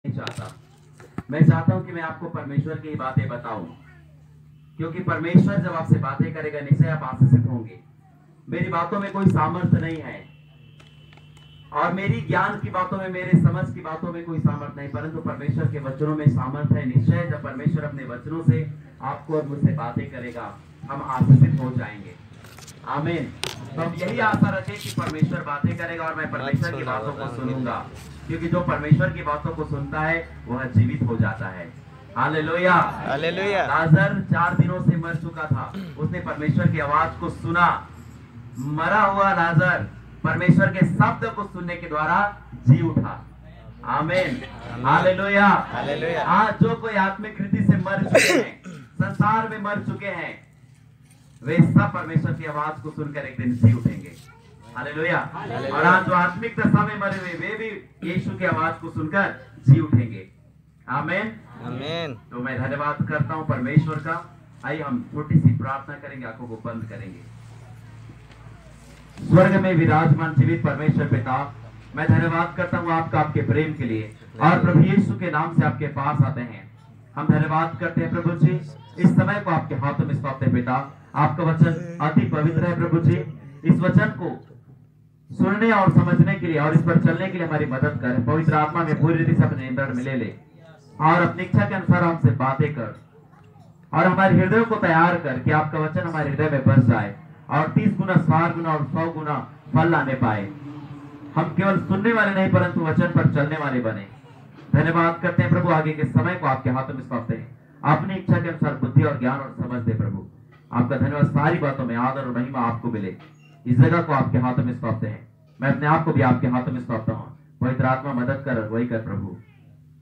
नहीं चाहता। मैं चाहता हूं कि मैं आपको परमेश्वर की बातें बताऊं, क्योंकि परमेश्वर जब आपसे बातें करेगा निश्चय आप आशीषित होंगे। मेरी बातों में कोई सामर्थ्य नहीं है और मेरी ज्ञान की बातों में, मेरे समझ की बातों में कोई सामर्थ्य नहीं, परंतु परमेश्वर के वचनों में सामर्थ्य है। निश्चय जब परमेश्वर अपने वचनों से आपको और मुझसे बातें करेगा हम आशीषित हो जाएंगे। आमीन। तो हम यही आशा रखें कि परमेश्वर बातें करेगा और मैं परमेश्वर की बातों को सुनूंगा, क्योंकि जो परमेश्वर की बातों को सुनता है वह जीवित हो जाता है। Hallelujah, hallelujah. लाजर 4 दिनों से मर चुका था, उसने परमेश्वर की आवाज को सुना। मरा हुआ लाजर परमेश्वर के शब्द को सुनने के द्वारा जी उठा। आमीन, हालेलुया, हालेलुया। आज जो कोई आत्मिक रीति से मर चुके हैं, संसार में मर चुके हैं, वे सब परमेश्वर की आवाज को सुनकर एक दिन जी उठेंगे। हालेलुया। और आज जो आत्मिक दशा में मरे हुए वे भी यीशु की आवाज को सुनकर जी उठेंगे। आमीन, आमीन। तो मैं धन्यवाद करता हूं परमेश्वर का। आइए हम छोटी सी प्रार्थना करेंगे, आंखों को बंद करेंगे। स्वर्ग में विराजमान जीवित परमेश्वर पिता, मैं धन्यवाद करता हूं आपका, आपके प्रेम के लिए, और प्रभु यीशु के नाम से आपके पास आते हैं। हम धन्यवाद करते हैं प्रभु जी, इस समय को आपके हाथों में सौंपते हैं पिता। आपका वचन अति पवित्र है प्रभु जी, इस वचन को सुनने और समझने के लिए और इस पर चलने के लिए हमारी मदद कर। पवित्र आत्मा में पूरी रीति से अपने नियंत्रण में ले ले और अपनी इच्छा के अनुसार हमसे बातें कर और हमारे हृदय को तैयार कर कि आपका वचन हमारे हृदय में बस जाए और 30 गुना, 60 गुना और 100 गुना फल लाने पाए। हम केवल सुनने वाले नहीं परंतु वचन पर चलने वाले बने। धन्यवाद करते हैं प्रभु, आगे के समय को आपके हाथों में सौंपते हैं। अपनी इच्छा के अनुसार बुद्धि और ज्ञान और समझ दे प्रभु। आपका धन्यवाद, सारी बातों में आदर और महिमा आपको मिले। इस जगह को आपके हाथों में सौंपते हैं, मैं अपने आप को भी आपके हाथों में सौंपता हूँ। पवित्र आत्मा मदद कर, वही कर प्रभु।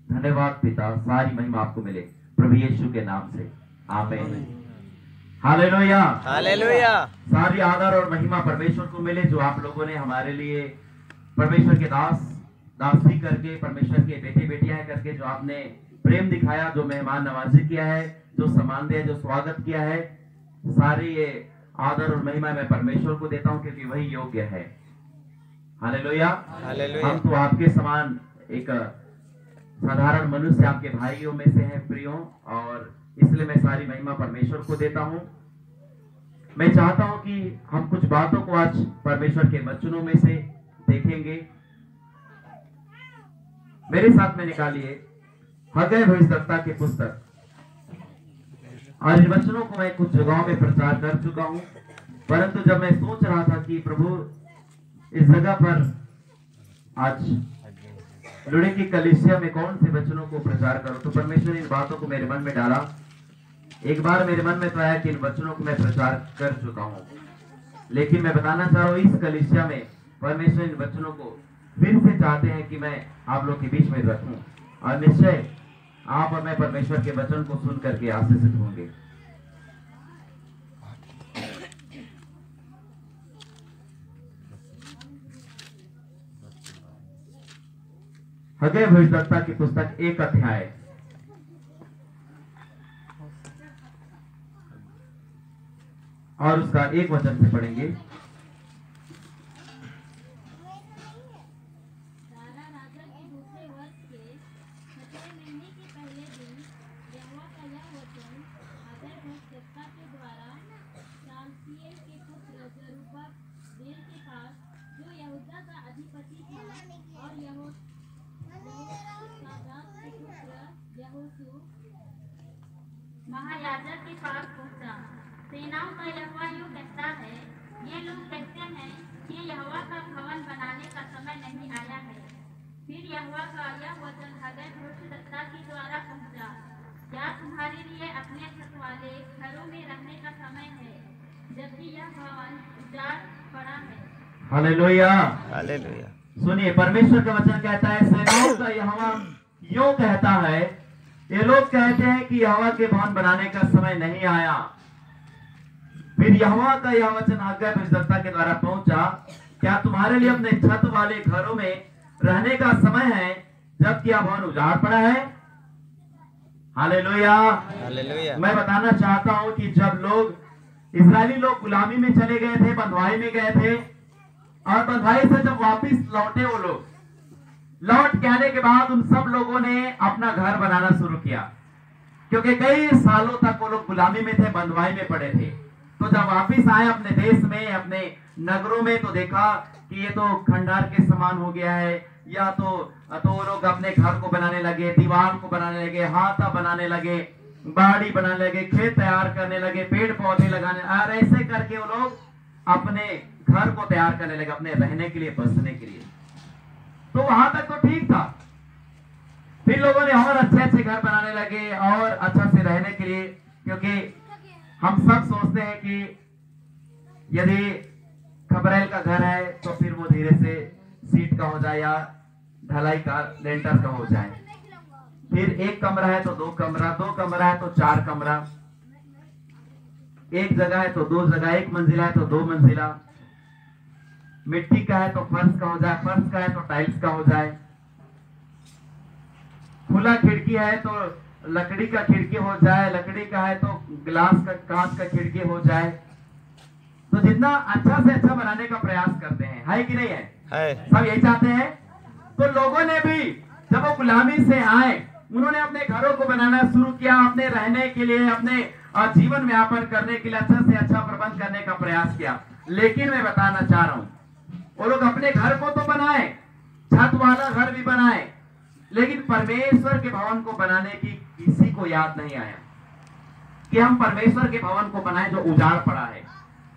धन्यवाद पिता, सारी महिमा आपको मिले प्रभु यीशु के नाम से, आमीन। Hallelujah, hallelujah. सारी आदर और महिमा परमेश्वर को मिले, जो आप लोगों ने हमारे लिए परमेश्वर के दास दासी करके, परमेश्वर के बेटे बेटियां करके जो आपने प्रेम दिखाया, जो मेहमान नवाजी किया है, जो सम्मान दिया, जो स्वागत किया है, सारी ये आदर और महिमा मैं परमेश्वर को देता हूं, क्योंकि वही योग्य है। हालेलुया। हालेलुया। हम तो आपके समान एक साधारण मनुष्य, आपके भाइयों में से हैं प्रियो, और इसलिए मैं सारी महिमा परमेश्वर को देता हूं। मैं चाहता हूं कि हम कुछ बातों को आज परमेश्वर के वचनों में से देखेंगे। मेरे साथ में निकालिए हगै भविष्यद्वक्ता की पुस्तक, और इन वचनों को मैं कुछ जगहों में प्रचार कर चुका हूं, परंतु जब मैं सोच रहा था कि प्रभु इस जगह पर आज लुड़े की कलीसिया में कौन से वचनों को प्रचार करूं, तो परमेश्वर इन बातों को मेरे मन में डाला। एक बार मेरे मन में तो आया कि इन वचनों को मैं प्रचार कर चुका हूं, लेकिन मैं बताना चाह रहा हूं इस कलीसिया में परमेश्वर इन वचनों को फिर से चाहते हैं कि मैं आप लोग के बीच में रखूं, और निश्चय आप और मैं परमेश्वर के वचन को सुन करके आशीषित होंगे। हगै भविष्यद्वक्ता की पुस्तक 1 अध्याय और उसका 1 वचन से पढ़ेंगे। महायाजक के पास पहुंचा। सेनाओं का यहोवा यूं कहता है, ये लोग कहते हैं कि यहोवा का भवन बनाने का समय नहीं आया है। फिर यहोवा का यह वचन हगै भविष्यद्वक्ता के द्वारा पहुंचा, क्या तुम्हारे लिए अपने छत वाले घरों में रहने का समय है, जबकि यह भवन उजाड़ पड़ा है। Hallelujah, hallelujah. सुनिए, परमेश्वर का वचन कहता है, सेनाओं का यहोवा यूं कहता है, ये लोग कहते हैं कि यहोवा के भवन बनाने का समय नहीं आया। फिर यहोवा का यह वचन हगै भविष्यद्वक्ता के द्वारा पहुंचा, क्या तुम्हारे लिए अपने छत वाले घरों में रहने का समय है, जबकि यह भवन उजाड़ पड़ा है। Hallelujah, hallelujah. मैं बताना चाहता हूं कि जब लोग इस्राएली लोग गुलामी में चले गए थे, बंधुआई में गए थे, और बंधुआई से जब वापिस लौटे वो लोग, लौट के आने के बाद उन सब लोगों ने अपना घर बनाना शुरू किया, क्योंकि कई सालों तक वो लोग गुलामी में थे, बंधुआई में पड़े थे। तो जब वापिस आए अपने देश में, अपने नगरों में, तो देखा कि ये तो खंडहर के समान हो गया है। या तो वो लोग अपने घर को बनाने लगे, दीवार को बनाने लगे, हाथा बनाने लगे, बाड़ी बनाने लगे, खेत तैयार करने लगे, पेड़ पौधे लगाने, और ऐसे करके वो लोग अपने घर को तैयार करने लगे, अपने रहने के लिए, बसने के लिए। तो वहां तक तो ठीक था। फिर लोगों ने और अच्छे अच्छे घर बनाने लगे और अच्छा से रहने के लिए, क्योंकि हम सब सोचते हैं कि यदि खबरेल का घर है तो फिर वो धीरे से सीट का हो जाए या ढलाई का, लेंटर का हो जाए। फिर एक कमरा है तो दो कमरा, दो कमरा है तो चार कमरा, एक जगह है तो दो जगह, एक मंजिला है तो दो मंजिला, मिट्टी का है तो फर्श का हो जाए, फर्श का है तो टाइल्स का हो जाए, खुला खिड़की है तो लकड़ी का खिड़की हो जाए, लकड़ी का है तो ग्लास का, कांच का खिड़की हो जाए। तो जितना अच्छा से अच्छा बनाने का प्रयास करते हैं, है कि नहीं है? सब यही चाहते हैं। तो लोगों ने भी जब वो गुलामी से आए, उन्होंने अपने घरों को बनाना शुरू किया, अपने रहने के लिए, अपने जीवन यापन करने के लिए अच्छा से अच्छा प्रबंध करने का प्रयास किया। लेकिन मैं बताना चाह रहा हूँ, वो लोग अपने घर को तो बनाए, छत वाला घर भी बनाए, लेकिन परमेश्वर के भवन को बनाने की किसी को याद नहीं आया कि हम परमेश्वर के भवन को बनाए जो उजाड़ पड़ा है।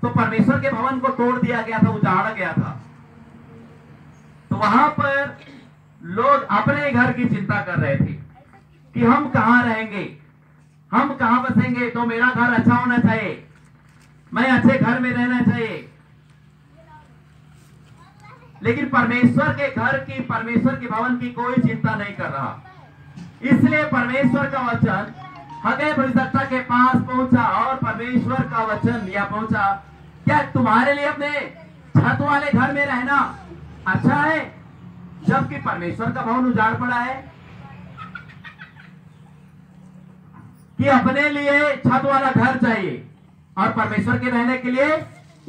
तो परमेश्वर के भवन को तोड़ दिया गया था, उजाड़ा गया था। तो वहां पर लोग अपने घर की चिंता कर रहे थे कि हम कहां रहेंगे, हम कहां बसेंगे, तो मेरा घर अच्छा होना चाहिए, मैं अच्छे घर में रहना चाहिए। लेकिन परमेश्वर के घर की, परमेश्वर के भवन की कोई चिंता नहीं कर रहा। इसलिए परमेश्वर का वचन हगे भविष्यवक्ता के पास पहुंचा और परमेश्वर का वचन यह पहुंचा, क्या तुम्हारे लिए अपने छत वाले घर में रहना अच्छा है, जबकि परमेश्वर का भवन उजाड़ पड़ा है? कि अपने लिए छत वाला घर चाहिए और परमेश्वर के रहने के लिए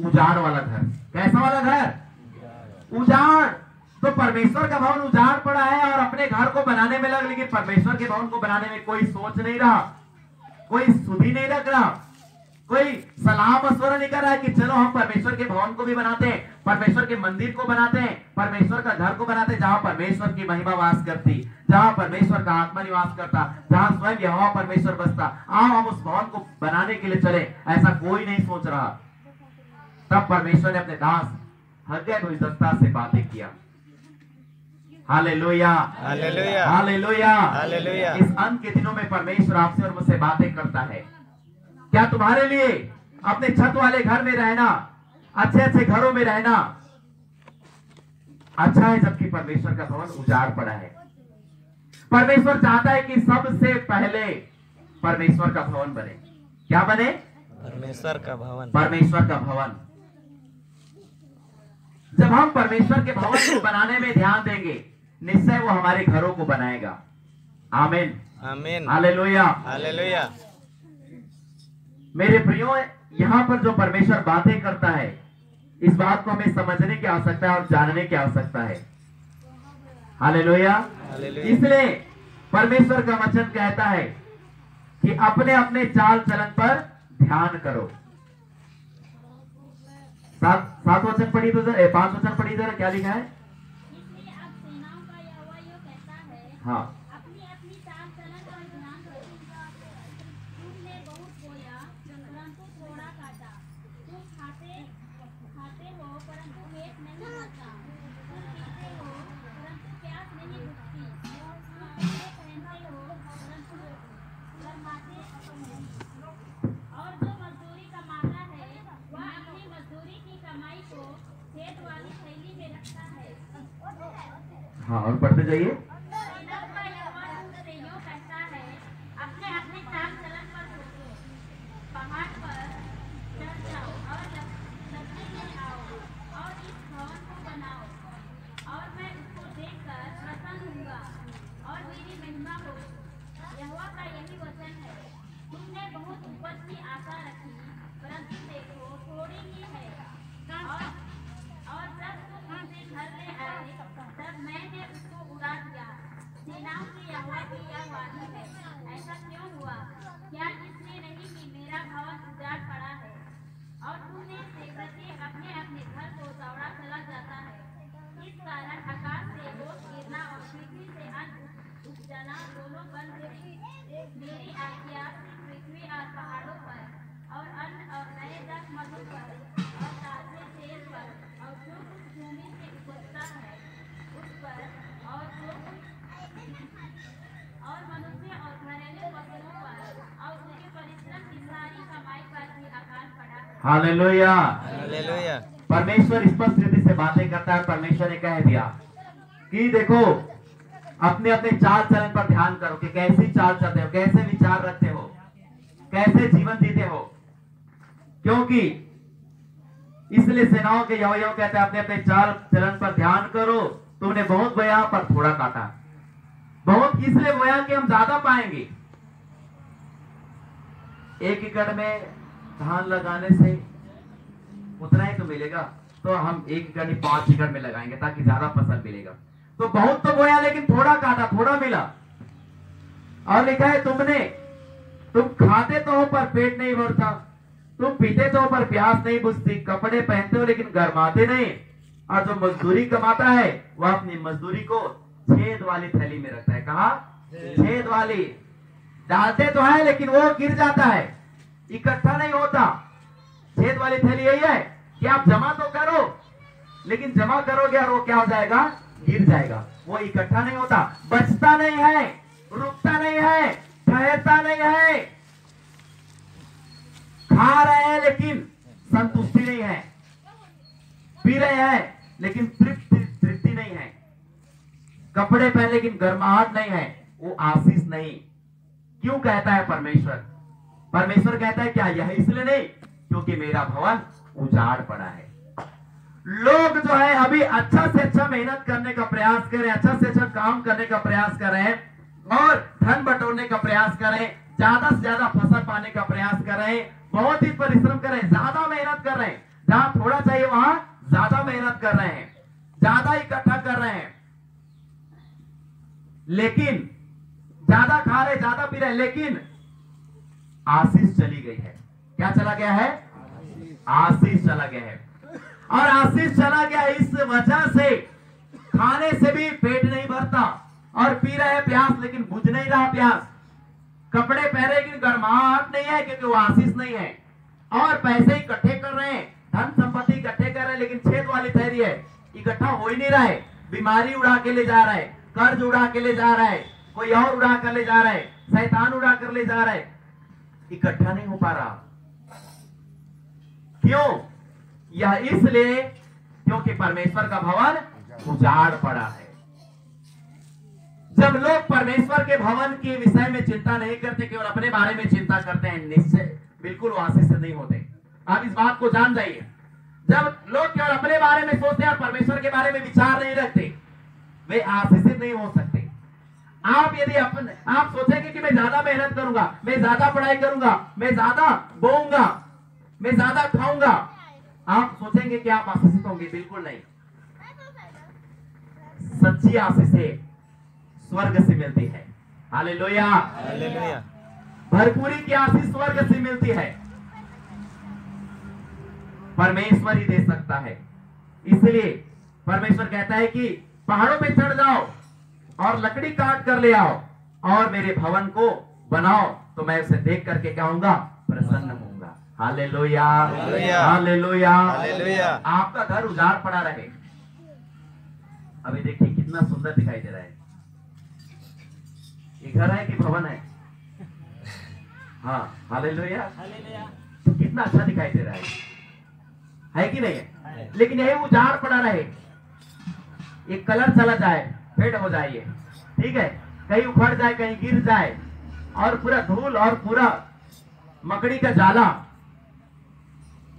उजाड़ वाला घर। कैसा वाला घर? उजाड़। तो परमेश्वर का भवन उजाड़ पड़ा है और अपने घर को बनाने में लग, लेकिन परमेश्वर के भवन को बनाने में कोई सोच नहीं रहा, कोई सुधि नहीं रख रहा, कोई सलाह मशवरा नहीं कर रहा है कि चलो हम परमेश्वर के भवन को भी बनाते हैं, परमेश्वर के मंदिर को बनाते हैं, परमेश्वर का घर को बनाते हैं, जहां परमेश्वर की महिमा वास करती, जहां परमेश्वर का आत्मा निवास करता, जहां स्वयं यहोवा परमेश्वर बसता। आओ हम उस भवन को बनाने के लिए चले, ऐसा कोई नहीं सोच रहा। तब परमेश्वर ने अपने दास हग्गै भविष्यवक्ता से बातें किया। Hallelujah, hallelujah, hallelujah, hallelujah. इस अंत के दिनों में परमेश्वर आपसे और मुझसे बातें करता है। क्या तुम्हारे लिए अपने छत वाले घर में रहना, अच्छे अच्छे घरों में रहना अच्छा है, जबकि परमेश्वर का भवन उजाड़ पड़ा है? परमेश्वर चाहता है कि सबसे पहले परमेश्वर का भवन बने। क्या बने? परमेश्वर का भवन। परमेश्वर का भवन। जब हम परमेश्वर के भवन को बनाने में ध्यान देंगे, निश्चय वो हमारे घरों को बनाएगा। आमीन, आमीन, हालेलुया, हालेलुया। मेरे प्रियो, यहाँ पर जो परमेश्वर बातें करता है, इस बात को हमें समझने की आवश्यकता है और जानने की आवश्यकता है। हालेलुया। हालेलुया। इसलिए परमेश्वर का वचन कहता है कि अपने अपने चाल चलन पर ध्यान करो। सात वचन पढ़ी तो 5 वचन पढ़ी जरा, क्या लिखा है? इसलिए अब सेनाओं का यहोवा यूं कहता है, हाँ, अपनी अपनी चाल चलन पर ध्यान करो। तुमने बहुत बोया परंतु थोड़ा काटा, तुम खाते हो परंतु पेट नहीं भरता, तुम पीते हो परंतु प्यास नहीं बुझती, कपड़े पहनते हो परंतु गरमाते नहीं। और जो मजदूरी कमाता है वह अपनी मजदूरी की कमाई को खेत वाली थैली में रखता है। हाँ, और पढ़ते जाइए। सेनाओं का यहोवा तुमसे यूं कहता है, अपने अपने चाल चलन पर सोचो, पहाड़ पर चढ़ जाओ और लकड़ी ले आओ और इस भवन को बनाओ, और मैं उसको देखकर प्रसन्न होऊंगा और मेरी महिमा होगी। यहोवा का यही वचन है। तुमने बहुत उपज की आशा रखी, परंतु देखो थोड़ी ही है, और जब तुम उसे घर ले आए तब मैंने उसको उड़ा सेनाओं के यहोवा की यह वाणी है, ऐसा क्यों हुआ? क्या इसलिए नहीं कि मेरा भवन उजाड़ पड़ा है और तुमने से प्रत्येक अपने अपने घर को दौड़ा चला जाता है? इस कारण आकाश से ओस गिरना और पृथ्वी से अन्न उपजना दोनों बंद हैं। मेरी आज्ञा से पृथ्वी और पहाड़ों पर और अन्न और नए दस मधु पर और ताजे तेल पर और जो कुछ भूमि से उपजता है उस पर और जो कुछ और मनुष्य और घरेलू पशुओं पर और उनके परिश्रम की सारी कमाई पर भी अकाल पड़ा है। हालेलुया। हालेलुया। परमेश्वर स्पष्ट रीति से बातें करता है। परमेश्वर ने कह दिया कि देखो अपने अपने चाल चलन पर ध्यान करो कि कैसी चाल चलते हो, कैसे विचार रखते हो, कैसे जीवन जीते हो। क्योंकि इसलिए सेनाओं के यहोवा कहते हैं अपने अपने चाल चलन पर ध्यान करो। तुमने बहुत बोया पर थोड़ा काटा, बहुत इसलिए बोया कि हम ज्यादा पाएंगे। 1 एकड़ में धान लगाने से उतना ही तो मिलेगा, तो हम 1 एकड़ नहीं 5 एकड़ में लगाएंगे ताकि ज्यादा फसल मिलेगा। तो बहुत तो बोया लेकिन थोड़ा काटा, थोड़ा मिला। और लिखा है तुम खाते तो हो पर पेट नहीं भरता, तुम पीते तो हो पर प्यास नहीं बुझती, कपड़े पहनते हो लेकिन गर्माते नहीं, और जो मजदूरी कमाता है वह अपनी मजदूरी को छेद वाली थैली में रखता है। कहा? छेद वाली। डालते तो है लेकिन वो गिर जाता है, इकट्ठा नहीं होता। छेद वाली थैली यही है कि आप जमा तो करो लेकिन जमा करोगे और वो क्या हो जाएगा? गिर जाएगा। वो इकट्ठा नहीं होता, बचता नहीं है, रुकता नहीं है, ठहरता नहीं है। खा रहे हैं लेकिन संतुष्टि नहीं है, पी रहे हैं लेकिन तृप्ति नहीं है, कपड़े पहने लेकिन गर्माहट नहीं है, वो आशीष नहीं। क्यों कहता है परमेश्वर? परमेश्वर कहता है क्या यह इसलिए नहीं क्योंकि मेरा भवन उजाड़ पड़ा है। लोग जो है अभी अच्छा से अच्छा मेहनत करने का प्रयास करें, अच्छा से अच्छा काम करने का प्रयास करें और धन बटोरने का प्रयास करें, ज्यादा से ज्यादा फसल पाने का प्रयास करें, बहुत ही परिश्रम करें, ज्यादा मेहनत कर रहे हैं। जहां थोड़ा चाहिए वहां ज्यादा मेहनत कर रहे हैं, ज्यादा इकट्ठा कर रहे हैं, लेकिन ज्यादा खा रहे, ज्यादा पी रहे, लेकिन आशीष चली गई है। क्या चला गया है? आशीष चला गया है। और आशीष चला गया इस वजह से खाने से भी पेट नहीं भरता और पी रहे प्यास लेकिन बुझ नहीं रहा प्यास, कपड़े पहने लेकिन गर्माहट नहीं है क्योंकि वो आशीष नहीं है, और पैसे इकट्ठे कर रहे हैं, धन संपत्ति इकट्ठे कर रहे हैं लेकिन छेद वाली थैली है, इकट्ठा हो ही नहीं रहा है। बीमारी उड़ा के ले जा रहा है, कर्ज उड़ा के ले जा रहा है, कोई और उड़ा कर ले जा रहा है, शैतान उड़ा कर ले जा रहा है, इकट्ठा नहीं हो पा रहा। क्यों? यह इसलिए क्योंकि परमेश्वर का भवन उजाड़ पड़ा है। जब लोग परमेश्वर के भवन के विषय में चिंता नहीं करते, केवल अपने बारे में चिंता करते हैं, निश्चय बिल्कुल वो आशीष नहीं होते। आप इस बात को जान जाइए। जब लोग केवल अपने बारे में सोचते हैं और परमेश्वर के बारे में विचार नहीं रखते, वे आशीषित नहीं हो सकते। आप यदि आप सोचेंगे कि मैं ज्यादा मेहनत करूंगा, मैं ज्यादा पढ़ाई करूंगा, मैं ज्यादा बोऊंगा, मैं ज्यादा खाऊंगा, आप सोचेंगे कि आप आशीषित होंगे? बिल्कुल नहीं। सच्ची आशीष स्वर्ग से मिलती है। Hallelujah, hallelujah. भरपूरी की आशीष स्वर्ग से मिलती है, परमेश्वर ही दे सकता है। इसलिए परमेश्वर कहता है कि पहाड़ों पे चढ़ जाओ और लकड़ी काट कर ले आओ और मेरे भवन को बनाओ, तो मैं उसे देख करके क्या होऊंगा? प्रसन्न होऊंगा। Hallelujah, hallelujah, hallelujah. आपका घर उजाड़ पड़ा रहे, अभी देखिए कितना सुंदर दिखाई दे रहा है। ये घर है कि भवन है? हाँ, हालेलुया। तो कितना अच्छा दिखाई दे रहा है कि नहीं है? लेकिन यही उजाड़ पड़ा रहे, एक कलर चला जाए, फेड हो जाए, ठीक है, कहीं उखड़ जाए, कहीं गिर जाए, और पूरा धूल और पूरा मकड़ी का जाला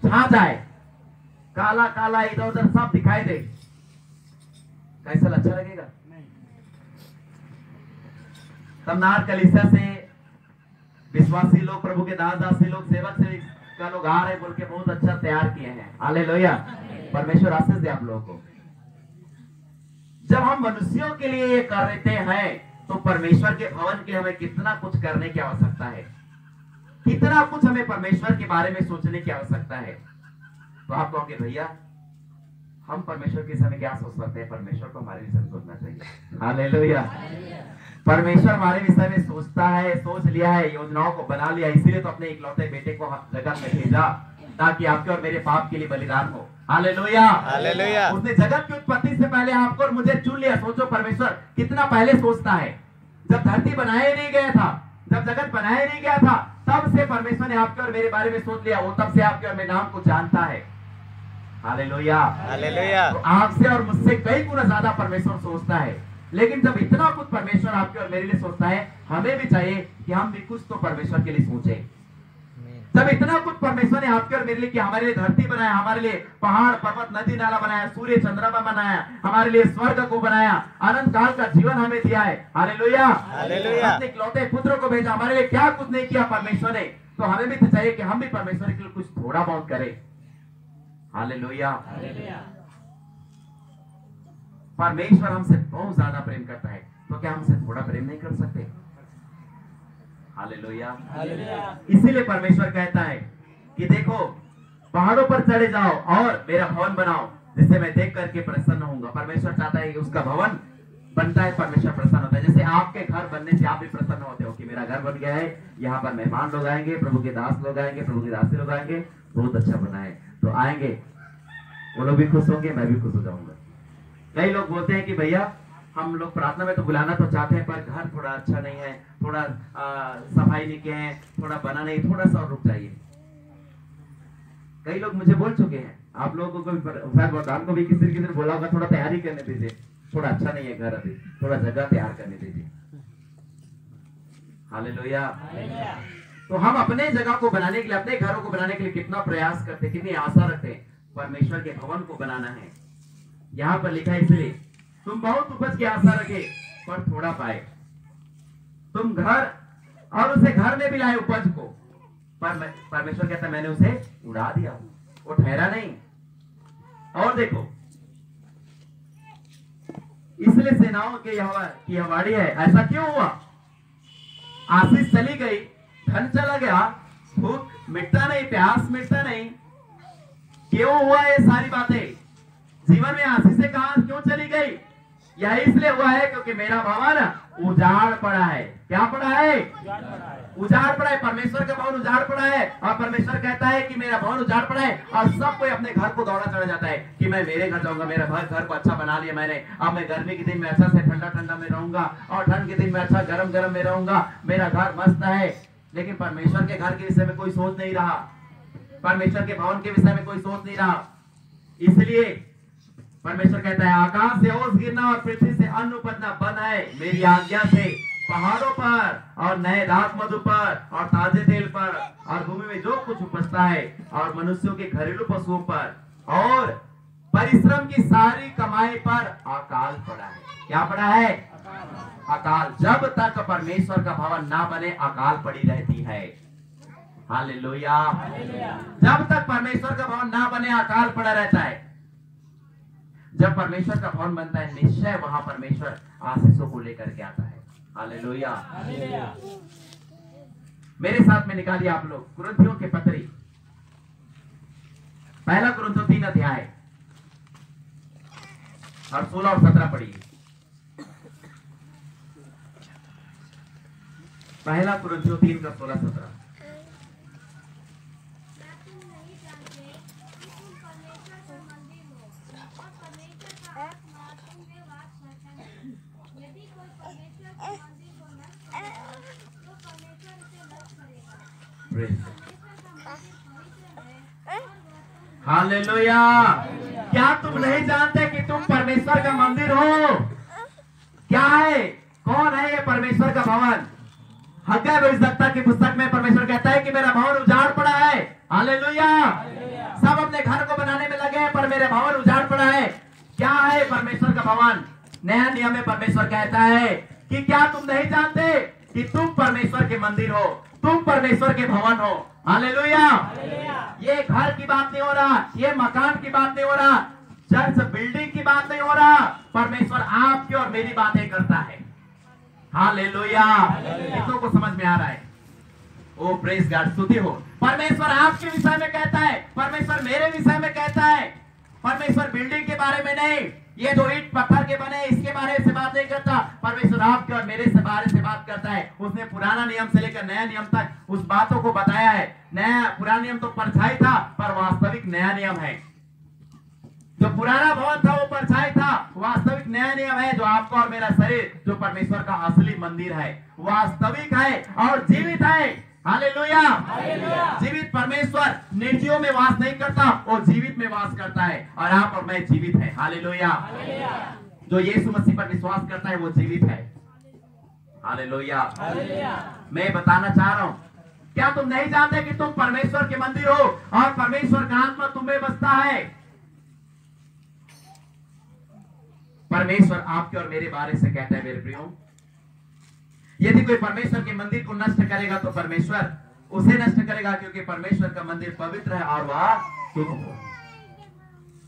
छा जाए, काला काला इधर उधर सब दिखाई दे, कैसा अच्छा लगेगा? तब नार कलीसिया से विश्वासी लोग, प्रभु के दास दासी लोग, सेवक से का लोग आ रहे बोल के बहुत अच्छा तैयार किए हैं। हालेलुया, परमेश्वर आशीष दे आप लोगों को। जब हम मनुष्यों के लिए ये करते हैं तो तो परमेश्वर के भवन के लिए हमें कितना कुछ करने की आवश्यकता है, कितना कुछ हमें परमेश्वर के बारे में सोचने की आवश्यकता है। तो आप कहोगे भैया हम परमेश्वर के समय क्या सोच सकते हैं? परमेश्वर को हमारे विषय में सोचना चाहिए। हालेलुया। परमेश्वर हमारे विषय में सोचता है, सोच लिया है, योजनाओं को बना लिया, इसीलिए तो अपने इकलौते बेटे को जगत में भेजा ताकि आपके और मेरे पाप के लिए बलिदान हो। हालेलुया। हालेलुया। उसने जगत की उत्पत्ति से पहले आपको और मुझे चुन लिया। सोचो परमेश्वर कितना पहले सोचता है। जब धरती बनाया नहीं गया था, जब जगत बनाया नहीं गया था, तब से परमेश्वर ने आपके और मेरे बारे में सोच लिया। वो तब से आपके और मेरे नाम को जानता है। हालेलुया। हालेलुया। तो आपसे और मुझसे कई गुना ज्यादा परमेश्वर सोचता है। लेकिन जब इतना कुछ परमेश्वर आपके और मेरे लिए सोचता है, हमें भी चाहिए कि हम भी कुछ तो परमेश्वर के लिए सोचें। जब इतना कुछ परमेश्वर ने आपके और मेरे लिए किया, हमारे लिए धरती बनाया, हमारे लिए पहाड़ पर्वत नदी नाला बनाया, सूर्य चंद्रमा बनाया, हमारे लिए स्वर्ग को बनाया, अनंत काल का जीवन हमें दिया है। हालेलुया। हालेलुया। अपने इकलौते पुत्र को भेजा, हमारे लिए क्या कुछ नहीं किया परमेश्वर ने। तो हमें भी तो चाहिए कि हम भी परमेश्वर के लिए कुछ थोड़ा बहुत करें। हालेलुया। परमेश्वर हमसे बहुत ज्यादा प्रेम करता है, तो क्या हमसे थोड़ा प्रेम नहीं कर सकते? हालेलुया। इसीलिए परमेश्वर कहता है कि देखो पहाड़ों पर चढ़े जाओ और मेरा भवन बनाओ, जिससे मैं देख करके प्रसन्न होऊंगा। परमेश्वर चाहता है कि उसका भवन बनता है, परमेश्वर प्रसन्न होता है। जैसे आपके घर बनने से आप भी प्रसन्न होते हो कि मेरा घर बन गया है, यहाँ पर मेहमान लोग आएंगे, प्रभु के दास लोग आएंगे, प्रभु के दासी लोग आएंगे, बहुत अच्छा बना है। तो आएंगे, वो लोग भी खुश होंगे, मैं भी खुश हो जाऊंगा। कई लोग बोलते हैं कि भैया हम लोग प्रार्थना में तो बुलाना तो चाहते हैं, पर घर थोड़ा अच्छा नहीं है, थोड़ा सफाई नहीं किए हैं, थोड़ा बना नहीं, थोड़ा सा रुक जाइए। कई लोग मुझे बोल चुके हैं, आप लोगों को भी को भी किसी किसी ने बोला होगा थोड़ा तैयारी करने दीजिए, थोड़ा अच्छा नहीं है घर, अभी थोड़ा जगह तैयार करने दीजिए। हालेलुया। तो हम अपने जगह को बनाने के लिए, अपने घरों को बनाने के लिए कितना प्रयास करते, कितनी आशा रखते हैं। परमेश्वर के भवन को बनाना है। यहाँ पर लिखा है इसलिए तुम बहुत उपज की आशा रखे पर थोड़ा पाए। तुम घर और उसे घर में भी लाए उपज को, पर परमेश्वर कहता है मैंने उसे उड़ा दिया, वो ठहरा नहीं। और देखो इसलिए सेनाओं के यहोवा की यह वाणी है। ऐसा क्यों हुआ? आशीष चली गई, धन चला गया, भूख मिटता नहीं, प्यास मिटता नहीं। क्यों हुआ ये सारी बातें? जीवन में आशीषें कहां क्यों चली गई? यह इसलिए हुआ है क्योंकि मेरा भवन उजाड़ पड़ा है। क्या पड़ा है? उजाड़ पड़ा है। परमेश्वर का भवन उजाड़ पड़ा है और परमेश्वर कहता है कि मेरा भवन उजाड़ पड़ा है। और सब कोई अपने घर को दौड़ा चढ़ा जाता है कि मैं मेरे घर जाऊंगा, मेरा घर को अच्छा बना लिया मैंने, अब मैं गर्मी के दिन में अच्छा से ठंडा ठंडा में रहूंगा और ठंड के दिन में अच्छा गरम गरम में रहूंगा, मेरा घर मस्त है। लेकिन परमेश्वर के घर के विषय में कोई सोच नहीं रहा, परमेश्वर के भवन के विषय में कोई सोच नहीं रहा। इसलिए परमेश्वर कहता है आकाश से ओस गिरना और पृथ्वी से अन्न उपजना बंद है मेरी आज्ञा से। पहाड़ों पर और नए दाख मधु पर और ताजे तेल पर और भूमि में जो कुछ उपजता है और मनुष्यों के घरेलू पशुओं पर और परिश्रम की सारी कमाई पर अकाल पड़ा है। क्या पड़ा है? अकाल। जब तक परमेश्वर का भवन ना बने अकाल पड़ी रहती है। हालेलुया। जब तक परमेश्वर का भवन ना बने अकाल पड़ा रहता है। जब परमेश्वर का भवन बनता है निश्चय वहां परमेश्वर आशीषों को लेकर के आता है। हालेलुया। मेरे साथ में निकालिए आप लोग कुरिन्थियों के पत्री, पहला कुरिन्थियों 3 अध्याय और 16 और 17 पढ़िए। पहला कुरिन्थियों 3 का 16-17। हालेलुया। क्या तुम नहीं जानते कि तुम परमेश्वर का मंदिर हो? क्या है? कौन है ये परमेश्वर का भवन? हग्गाई भविष्यद्वक्ता की पुस्तक में परमेश्वर कहता है कि मेरा भवन उजाड़ पड़ा है। हालेलुया। सब अपने घर को बनाने में लगे हैं पर मेरा भवन उजाड़ पड़ा है। क्या है परमेश्वर का भवन? नया नियम में परमेश्वर कहता है कि क्या तुम नहीं जानते कि तुम परमेश्वर के मंदिर हो, तुम परमेश्वर के भवन हो। हालेलुया। ये घर की बात नहीं हो रहा, ये मकान की बात नहीं हो रहा, चर्च बिल्डिंग की बात नहीं हो रहा। परमेश्वर आपकी और मेरी बातें करता है। हालेलुया। कितनों को समझ में आ रहा है? ओ प्रेज गॉड, स्तुति हो। परमेश्वर आपके विषय में कहता है, परमेश्वर मेरे विषय में कहता है। परमेश्वर बिल्डिंग के बारे में नहीं, ये जो ईंट पत्थर के बने इसके बारे से बात नहीं करता। परमेश्वर आपके और मेरे से बारे से बात करता है। उसने पुराना नियम से लेकर नया नियम तक उस बातों को बताया है। नया पुराना नियम तो परछाई था, पर वास्तविक नया नियम है। जो पुराना भवन था वो परछाई था, वास्तविक नया नियम है जो आपका और मेरा शरीर, जो परमेश्वर का असली मंदिर है, वास्तविक है और जीवित है। हालेलुया। जीवित परमेश्वर निर्जीवों में वास नहीं करता, वो जीवित में वास करता है। और आप और मैं जीवित है। हालेलुया। जो यीशु मसीह पर विश्वास करता है वो जीवित है। हालेलुया। मैं बताना चाह रहा हूं, क्या तुम नहीं जानते कि तुम परमेश्वर के मंदिर हो और परमेश्वर का आत्मा तुम्हें बसता है? परमेश्वर आपके और मेरे बारे से कहता है, मेरे प्रियो, यदि कोई परमेश्वर के मंदिर को नष्ट करेगा तो परमेश्वर उसे नष्ट करेगा, क्योंकि परमेश्वर का मंदिर पवित्र है और वह शुद्ध हो।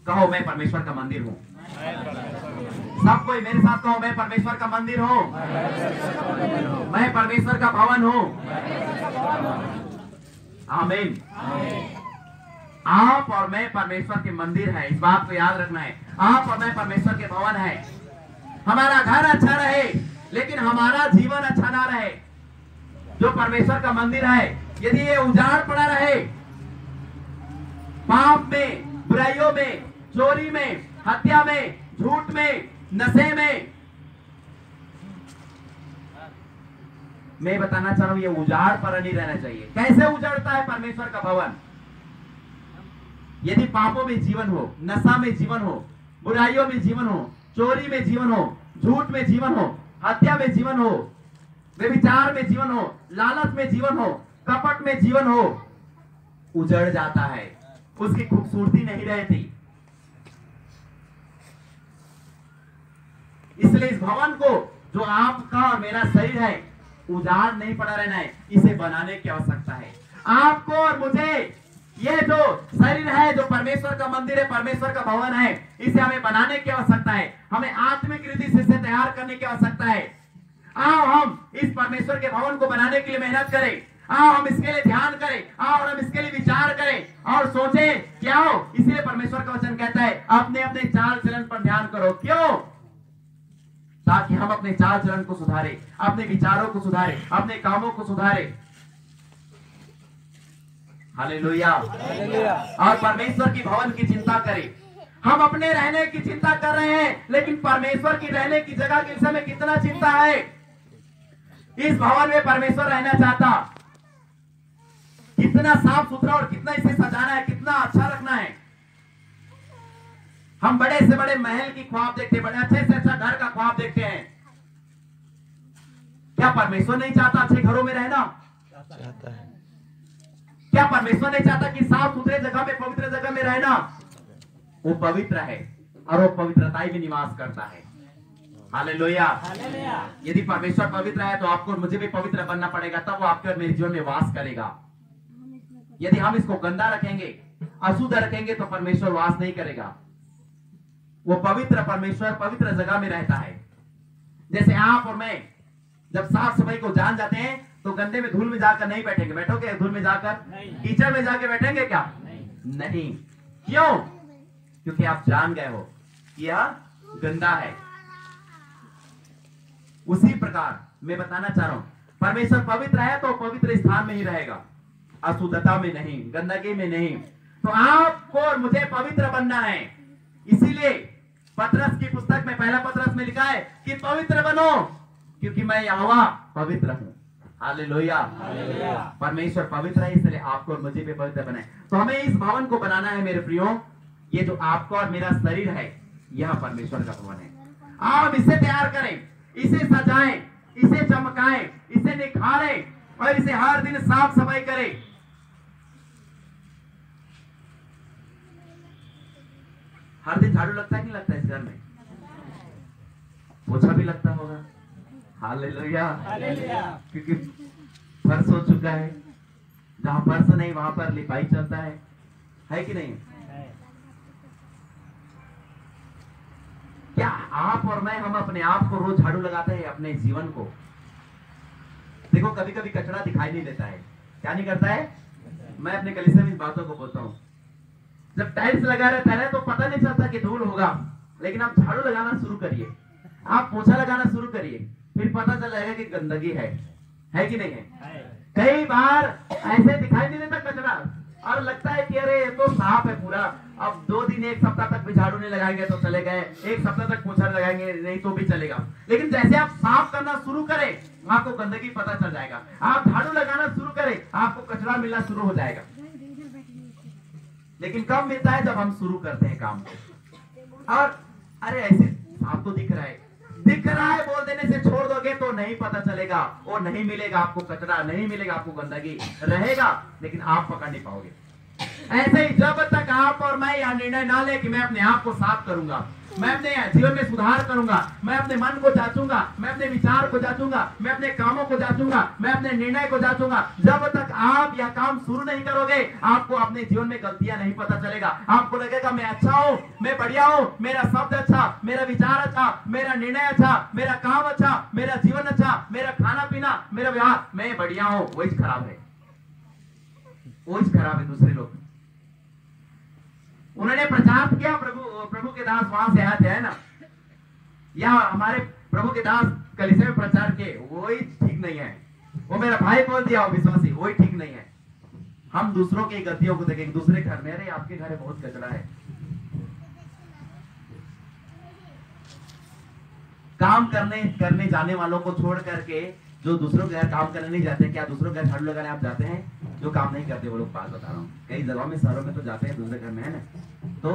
कहो, मैं परमेश्वर का मंदिर हूं। सब कोई मेरे साथ कहो, मैं परमेश्वर का मंदिर हूं, मैं परमेश्वर का भवन हूं। आमीन। आप और मैं परमेश्वर के मंदिर है, इस बात को याद रखना है। आप और मैं परमेश्वर के भवन है। हमारा घर अच्छा रहे लेकिन हमारा जीवन अच्छा ना रहे, जो परमेश्वर का मंदिर है, यदि ये उजाड़ पड़ा रहे, पाप में, बुराइयों में, चोरी में, हत्या में, झूठ में, नशे में, मैं बताना चाह रहा हूं ये उजाड़ पर नहीं रहना चाहिए। कैसे उजाड़ता है परमेश्वर का भवन? यदि पापों में जीवन हो, नशा में जीवन हो, बुराइयों में जीवन हो, चोरी में जीवन हो, झूठ में जीवन हो, हत्या में जीवन हो, व्यभिचार में जीवन हो, लालच में जीवन हो, कपट में जीवन हो, उजड़ जाता है, उसकी खूबसूरती नहीं रहती। इसलिए इस भवन को, जो आपका और मेरा शरीर है, उजाड़ नहीं पड़ा रहना है, इसे बनाने की आवश्यकता है। आपको और मुझे ये जो शरीर है, जो परमेश्वर का मंदिर है, परमेश्वर का भवन है, इसे हमें बनाने की आवश्यकता है। हमें आत्मिक रीति से इसे तैयार करने की आवश्यकता है। आओ हम इस परमेश्वर के भवन को बनाने के लिए मेहनत करें। आओ हम इसके लिए ध्यान करें। आओ हम इसके लिए विचार करें और सोचें कि आओ, इसलिए परमेश्वर का वचन कहता है अपने अपने चाल चलन पर ध्यान करो। क्यों? ताकि हम अपने चाल चलन को सुधारें, अपने विचारों को सुधारें, अपने कामों को सुधारें। हालेलुया। और परमेश्वर की भवन की चिंता करें। हम अपने रहने की चिंता कर रहे हैं, लेकिन परमेश्वर की रहने की जगह के विषय में कितना चिंता है? इस भवन में परमेश्वर रहना चाहता, कितना साफ सुथरा और कितना इसे सजाना है, कितना अच्छा रखना है। हम बड़े से बड़े महल की ख्वाब देखते हैं, बड़े अच्छे से अच्छा घर का ख्वाब देखते हैं। क्या परमेश्वर नहीं चाहता अच्छे घरों में रहना? चाहता है। क्या परमेश्वर नहीं चाहता कि साफ सुथरे जगह में, पवित्र जगह में रहना? वो पवित्र है और वो पवित्रता में निवास करता है। हालेलुया। यदि परमेश्वर पवित्र है तो आपको और मुझे भी पवित्र बनना पड़ेगा, तब वो आपके और मेरे जीवन में वास करेगा। यदि हम इसको गंदा रखेंगे, अशुद्ध रखेंगे, तो परमेश्वर वास नहीं करेगा। वो पवित्र परमेश्वर पवित्र जगह में रहता है। जैसे आप और मैं जब साफ सफाई को जान जाते हैं तो गंदे में, धूल में जाकर नहीं बैठेंगे। बैठोगे धूल में जाकर? कीचड़ में जाके बैठेंगे क्या? नहीं। क्यों? क्योंकि आप जान गए हो कि यह गंदा है। उसी प्रकार मैं बताना चाह रहा हूं, परमेश्वर पवित्र है तो पवित्र स्थान में ही रहेगा, अशुद्धता में नहीं, गंदगी में नहीं। तो आपको और मुझे पवित्र बनना है। इसीलिए पतरस की पुस्तक में, पहला पतरस में लिखा है कि पवित्र बनो क्योंकि मैं यहोवा पवित्र हूं। हालेलुया। परमेश्वर पवित्र है, इसलिए आपको और मुझे भी पवित्र बनाए। तो हमें इस भवन को बनाना है मेरे प्रियो। ये जो आपका और मेरा शरीर है, यह परमेश्वर का भवन है। आप इसे तैयार करें, इसे सजाएं, इसे चमकाएं, इसे निखारें और इसे हर दिन साफ सफाई करें। हर दिन झाड़ू लगता है कि नहीं लगता है इस घर में? पोछा भी लगता होगा। हालेलुया। क्योंकि फर्श हो चुका है। जहां फर्श नहीं वहां पर लिपाई चलता है कि नहीं? क्या आप और मैं, हम अपने आप को रोज झाड़ू लगाते हैं अपने जीवन को? कभी कभी कचरा दिखाई नहीं देता है। क्या नहीं करता है? मैं अपने कलीसिया में इस बातों को बोलता हूँ। जब टाइल्स लगा रहता है तो पता नहीं चलता कि धूल होगा, लेकिन आप झाड़ू लगाना शुरू करिए, आप पोछा लगाना शुरू करिए, फिर पता चल जाएगा कि गंदगी है कि नहीं है। कई बार ऐसे दिखाई नहीं देता कचरा और लगता है कि अरे ये तो साफ है पूरा। अब 2 दिन 1 सप्ताह तक भी झाड़ू नहीं लगाएंगे तो चले गए, 1 सप्ताह तक पोछा लगाएंगे नहीं तो भी चलेगा, लेकिन जैसे आप साफ करना शुरू करें आपको गंदगी पता चल जाएगा। आप झाड़ू लगाना शुरू करें आपको कचरा मिलना शुरू हो जाएगा। लेकिन कब मिलता है? जब हम शुरू करते हैं काम को। और अरे ऐसे साफ तो दिख रहा है बोल देने से छोड़ दोगे तो नहीं पता चलेगा, और नहीं मिलेगा आपको कचरा, नहीं मिलेगा आपको गंदगी, रहेगा लेकिन आप पकड़ नहीं पाओगे। ऐसे ही जब तक आप और मैं यह निर्णय ना ले कि मैं अपने आप को साफ करूंगा, मैं अपने जीवन में सुधार करूंगा, मैं अपने मन को जांचूंगा, मैं अपने विचार को जांचूंगा, मैं अपने कामों को जांचूंगा, मैं अपने निर्णय को जांचूंगा, जब तक आप यह काम शुरू नहीं करोगे आपको अपने जीवन में गलतियां नहीं पता चलेगा। आपको लगेगा मैं अच्छा हूं, मैं बढ़िया हूं, मेरा शब्द अच्छा, मेरा विचार अच्छा, मेरा निर्णय अच्छा, मेरा काम अच्छा, मेरा जीवन अच्छा, मेरा खाना पीना, मेरा व्यवहार, मैं बढ़िया हूं। वही खराब है, वही खराब है। दूसरे लोग उन्होंने प्रचार किया, प्रभु के दास वहां से आए थे, है ना, या हमारे प्रभु के दास कलीसिया में प्रचार किए, वही ठीक नहीं है। वो मेरा भाई बोल दिया विश्वासी, वही ठीक नहीं है। हम दूसरों की गलतियों को देखेंगे, दूसरे घर में, अरे आपके घर में बहुत कचरा है। काम करने जाने वालों को छोड़ करके जो दूसरों के घर काम करने नहीं जाते, क्या दूसरों के घर झाड़ू लगाने आप जाते हैं? जो काम नहीं करते वो लोग बात बता रहा हूँ, कई जगहों में, शहरों में तो जाते हैं, दूसरे घर में, है ना। तो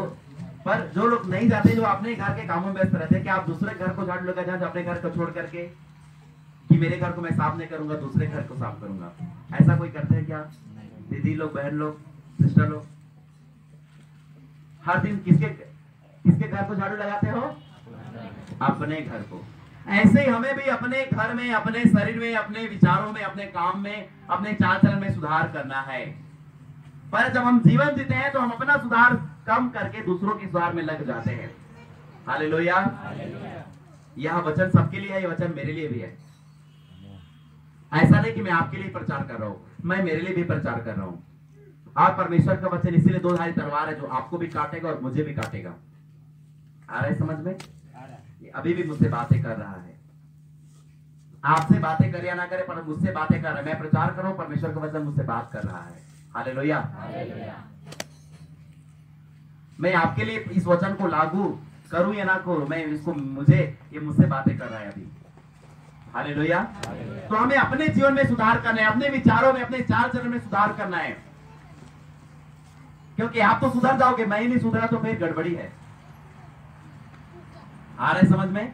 पर जो लोग नहीं जाते, जो अपने घर के कामों में व्यस्त रहते हैं, क्या आप दूसरे घर को झाड़ू लगा जाए अपने घर को छोड़ करके कि मेरे घर को मैं साफ नहीं करूंगा, दूसरे घर को साफ करूंगा? ऐसा कोई करते हैं क्या? दीदी लोग, बहन लोग, सिस्टर लोग, हर दिन किसके घर को झाड़ू लगाते हो? अपने घर को। ऐसे ही हमें भी अपने घर में, अपने शरीर में, अपने विचारों में, अपने काम में, अपने चाल चलन में सुधार करना है। पर जब हम जीवन जीते हैं तो हम अपना सुधार कम करके दूसरों के सुधार में लग जाते हैं। हालेलुया। यह वचन सबके लिए है, यह वचन मेरे लिए भी है। ऐसा नहीं कि मैं आपके लिए प्रचार कर रहा हूं, मैं मेरे लिए भी प्रचार कर रहा हूं। आप परमेश्वर का वचन इसीलिए 2 धारी तलवार है, जो आपको भी काटेगा और मुझे भी काटेगा। आ रहा है समझ में? अभी भी मुझसे बातें कर रहा है, आपसे बातें करे या ना करे, पर मुझसे बातें कर रहा है। मैं प्रचार कर रहा हूं, परमेश्वर का वचन मुझसे बात कर रहा है। हालेलुया। मैं आपके लिए इस वचन को लागू करूं या ना करूं, मैं इसको, ये मुझसे बातें कर रहा है अभी। हालेलुया। तो हमें अपने जीवन में सुधार करना है, अपने विचारों में, अपने चाल चलन में सुधार करना है, क्योंकि आप तो सुधर जाओगे, मैं ही नहीं सुधरा तो फिर गड़बड़ी है। आ रहे समझ में?